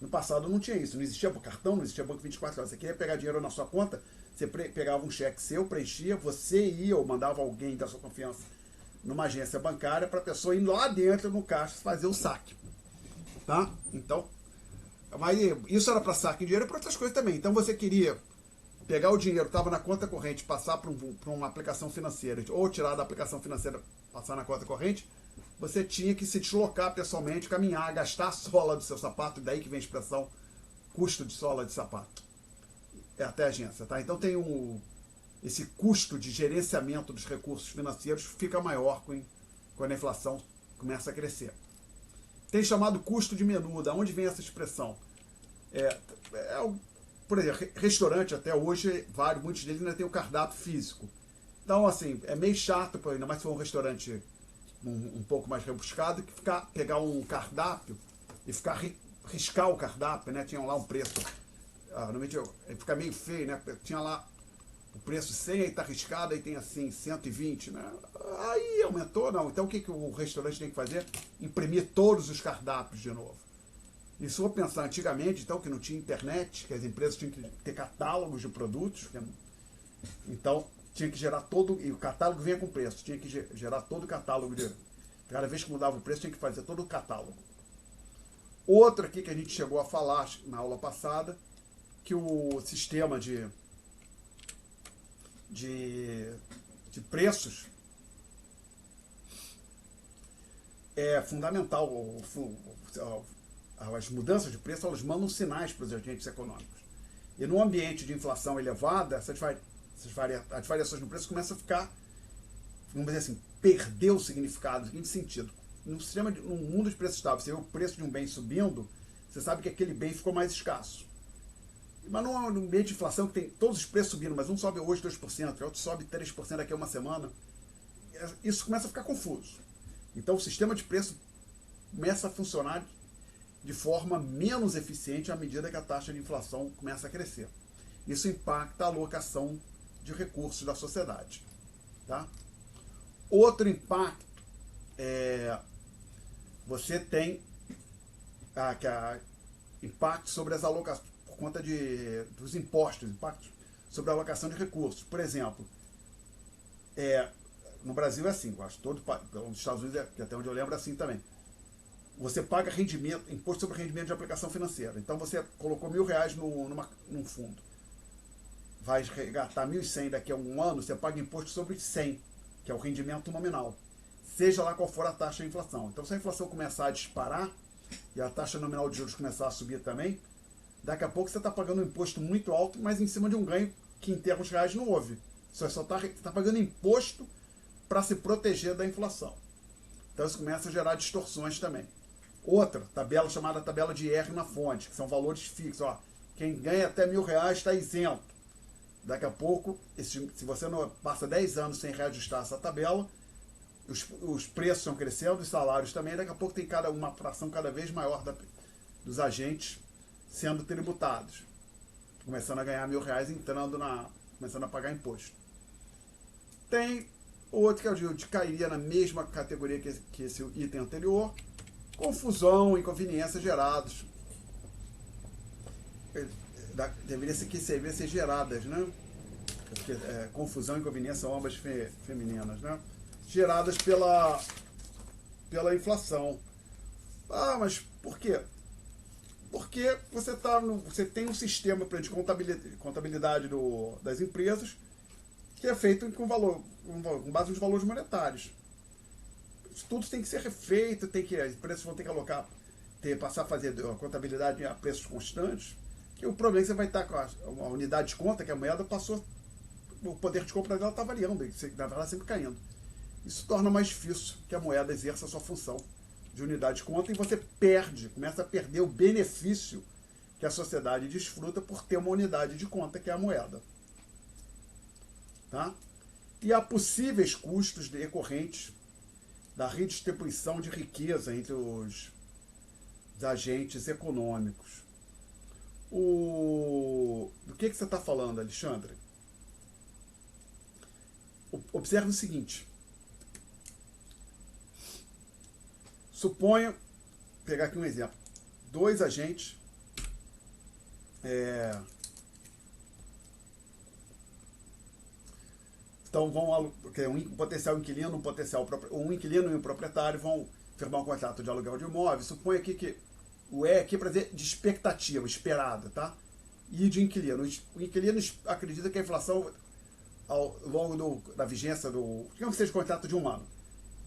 No passado não tinha isso, não existia cartão, não existia banco 24 horas. Você queria pegar dinheiro na sua conta, você pegava um cheque seu, preenchia, você ia ou mandava alguém da sua confiança numa agência bancária para a pessoa ir lá dentro no caixa fazer o saque. Tá? Então, mas isso era para saque de dinheiro e para outras coisas também. Então você queria pegar o dinheiro, estava na conta corrente, passar para uma aplicação financeira, ou tirar da aplicação financeira, passar na conta corrente, você tinha que se deslocar pessoalmente, caminhar, gastar a sola do seu sapato, daí que vem a expressão custo de sola de sapato. Até a agência, tá? Então tem esse custo de gerenciamento dos recursos financeiros fica maior quando a inflação começa a crescer. Tem chamado custo de menu, da onde vem essa expressão? Por exemplo, restaurante até hoje, muitos deles ainda tem o cardápio físico. Então, assim, é meio chato, ainda mais se for um restaurante um pouco mais rebuscado, que pegar um cardápio e riscar o cardápio, né? Tinha lá um preço, normalmente fica meio feio, né? Tinha lá o preço 100, aí tá riscado, aí tem assim 120, né? Aí aumentou, não. Então o que o restaurante tem que fazer? Imprimir todos os cardápios de novo. E se eu pensar antigamente, então, que não tinha internet, que as empresas tinham que ter catálogos de produtos, então tinha que gerar e o catálogo vinha com preço, tinha que gerar todo o catálogo cada vez que mudava o preço, tinha que fazer todo o catálogo. Outro aqui que a gente chegou a falar na aula passada, que o sistema de preços é fundamental. As mudanças de preço, elas mandam sinais para os agentes econômicos. E num ambiente de inflação elevada, as variações no preço começam a ficar, vamos dizer assim, perder o significado. Em que sentido? Num mundo de preço estável, você vê o preço de um bem subindo, você sabe que aquele bem ficou mais escasso. Mas num ambiente de inflação que tem todos os preços subindo, mas um sobe hoje 2%, outro sobe 3% daqui a uma semana, isso começa a ficar confuso. Então o sistema de preço começa a funcionar de forma menos eficiente à medida que a taxa de inflação começa a crescer. Isso impacta a alocação de recursos da sociedade. Tá? Outro impacto você tem impacto sobre as alocações, por conta dos impostos, impactos sobre a alocação de recursos. Por exemplo, no Brasil é assim, eu acho, nos Estados Unidos, até onde eu lembro, é assim também. Você paga rendimento, imposto sobre rendimento de aplicação financeira. Então você colocou R$1.000 num fundo. Vai resgatar 1.100 daqui a um ano, você paga imposto sobre 100, que é o rendimento nominal. Seja lá qual for a taxa de inflação. Então se a inflação começar a disparar e a taxa nominal de juros começar a subir também, daqui a pouco você está pagando um imposto muito alto, mas em cima de um ganho que em termos reais não houve. Você só está pagando imposto para se proteger da inflação. Então isso começa a gerar distorções também. Outra tabela chamada tabela de R na fonte, que são valores fixos. Ó, quem ganha até R$1.000 está isento. Daqui a pouco, se você não passa 10 anos sem reajustar essa tabela, os preços estão crescendo, os salários também, daqui a pouco tem uma fração cada vez maior dos agentes sendo tributados. Começando a ganhar R$1.000, começando a pagar imposto. Tem outro que eu digo, cairia na mesma categoria que esse item anterior, confusão, inconveniências gerados. Deveria ser geradas, né? Porque confusão e inconveniência são ambas femininas, né? Geradas pela inflação. Ah, mas por quê? Porque você tem um sistema de contabilidade das empresas que é feito com base nos valores monetários. Tudo tem que ser refeito, as empresas vão ter que passar a fazer a contabilidade a preços constantes, que o problema é que você vai estar com a unidade de conta, que a moeda passou, o poder de compra dela está variando, na verdade sempre caindo. Isso torna mais difícil que a moeda exerça a sua função de unidade de conta e você começa a perder o benefício que a sociedade desfruta por ter uma unidade de conta, que é a moeda. Tá? E há possíveis custos decorrentes da redistribuição de riqueza entre os agentes econômicos. Do que você está falando, Alexandre? Observe o seguinte. Suponha, vou pegar aqui um exemplo. 2 agentes então um potencial inquilino, um inquilino e um proprietário vão firmar um contrato de aluguel de imóvel. Suponha aqui que o aqui para dizer de expectativa, esperada, tá? E de inquilino. O inquilino acredita que a inflação ao longo da vigência digamos que seja contrato de um ano,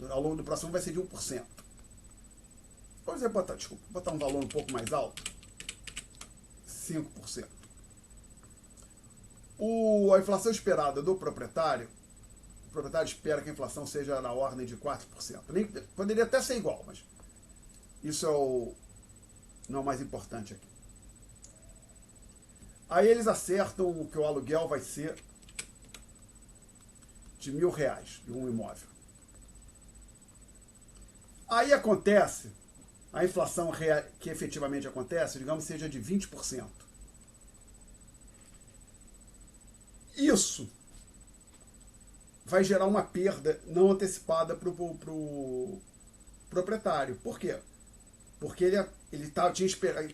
ao longo do próximo vai ser de 1%. Vamos botar um valor um pouco mais alto, 5%. A inflação esperada do proprietário, o proprietário espera que a inflação seja na ordem de 4%. Poderia até ser igual, mas isso não é o mais importante aqui. Aí eles acertam que o aluguel vai ser de R$1.000 de um imóvel. Aí acontece, a inflação que efetivamente acontece, digamos, seja de 20%. Isso vai gerar uma perda não antecipada para o proprietário. Por quê? Porque ele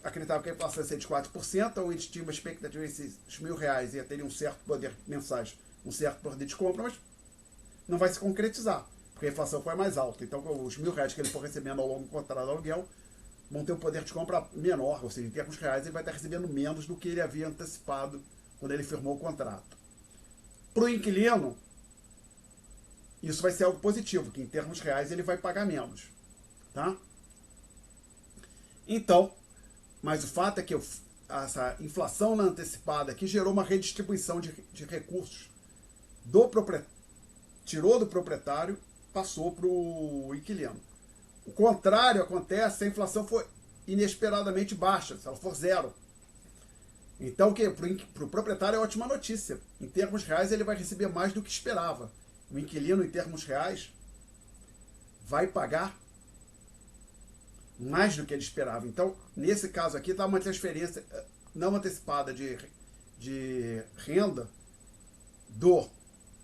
acreditava que a inflação ia ser de 4%, ou ele tinha uma expectativa de esses R$1.000 ia ter um certo poder mensais, um certo poder de compra, mas não vai se concretizar, porque a inflação foi mais alta. Então, os R$1.000 que ele for recebendo ao longo do contrato de aluguel vão ter um poder de compra menor, ou seja, em termos reais, ele vai estar recebendo menos do que ele havia antecipado quando ele firmou o contrato. Para o inquilino, isso vai ser algo positivo, que em termos reais ele vai pagar menos. Tá? Então, mas o fato é que essa inflação na antecipada aqui gerou uma redistribuição de recursos tirou do proprietário, passou para o inquilino. O contrário acontece se a inflação for inesperadamente baixa, se ela for zero. Então, para o proprietário é ótima notícia. Em termos reais, ele vai receber mais do que esperava. O inquilino, em termos reais, vai pagar mais do que ele esperava. Então, nesse caso aqui, está uma transferência não antecipada de renda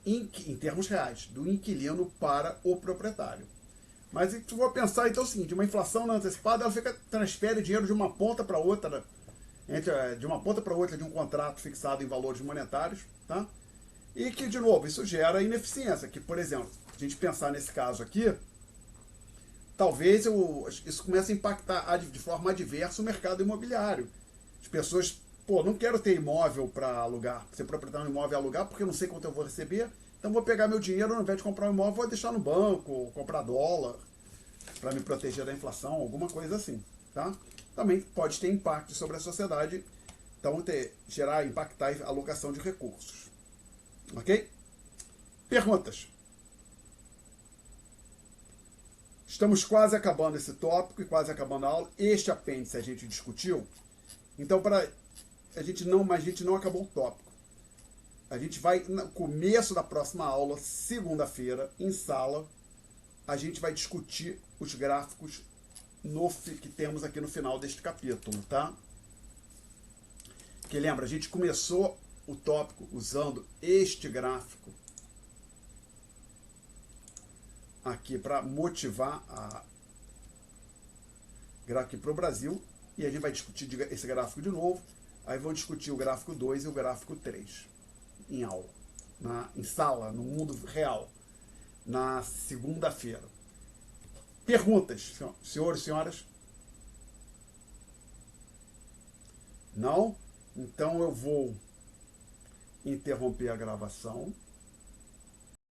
em termos reais, do inquilino para o proprietário. Mas se tu for pensar, então é o seguinte, uma inflação não antecipada, ela transfere dinheiro de uma ponta para outra, de uma ponta para outra de um contrato fixado em valores monetários, tá? E que, de novo, isso gera ineficiência, que, por exemplo, se a gente pensar nesse caso aqui, talvez isso comece a impactar de forma adversa o mercado imobiliário. As pessoas, pô, não quero ter imóvel para alugar, ser proprietário de um imóvel e alugar, porque eu não sei quanto eu vou receber, então vou pegar meu dinheiro, ao invés de comprar um imóvel, vou deixar no banco, comprar dólar, para me proteger da inflação, alguma coisa assim, tá? Também pode ter impacto sobre a sociedade, então impactar a alocação de recursos. Ok? Perguntas? Estamos quase acabando esse tópico e quase acabando a aula. Este apêndice a gente discutiu. Então, a gente não acabou o tópico. A gente vai, no começo da próxima aula, segunda-feira, em sala, a gente vai discutir os gráficos que temos aqui no final deste capítulo, tá? Que lembra, a gente começou o tópico usando este gráfico aqui para motivar gráfico para o Brasil, e a gente vai discutir esse gráfico de novo, aí vamos discutir o gráfico 2 e o gráfico 3 em aula, em sala, no mundo real, na segunda-feira. Perguntas, senhores e senhoras? Não? Então eu vou interromper a gravação.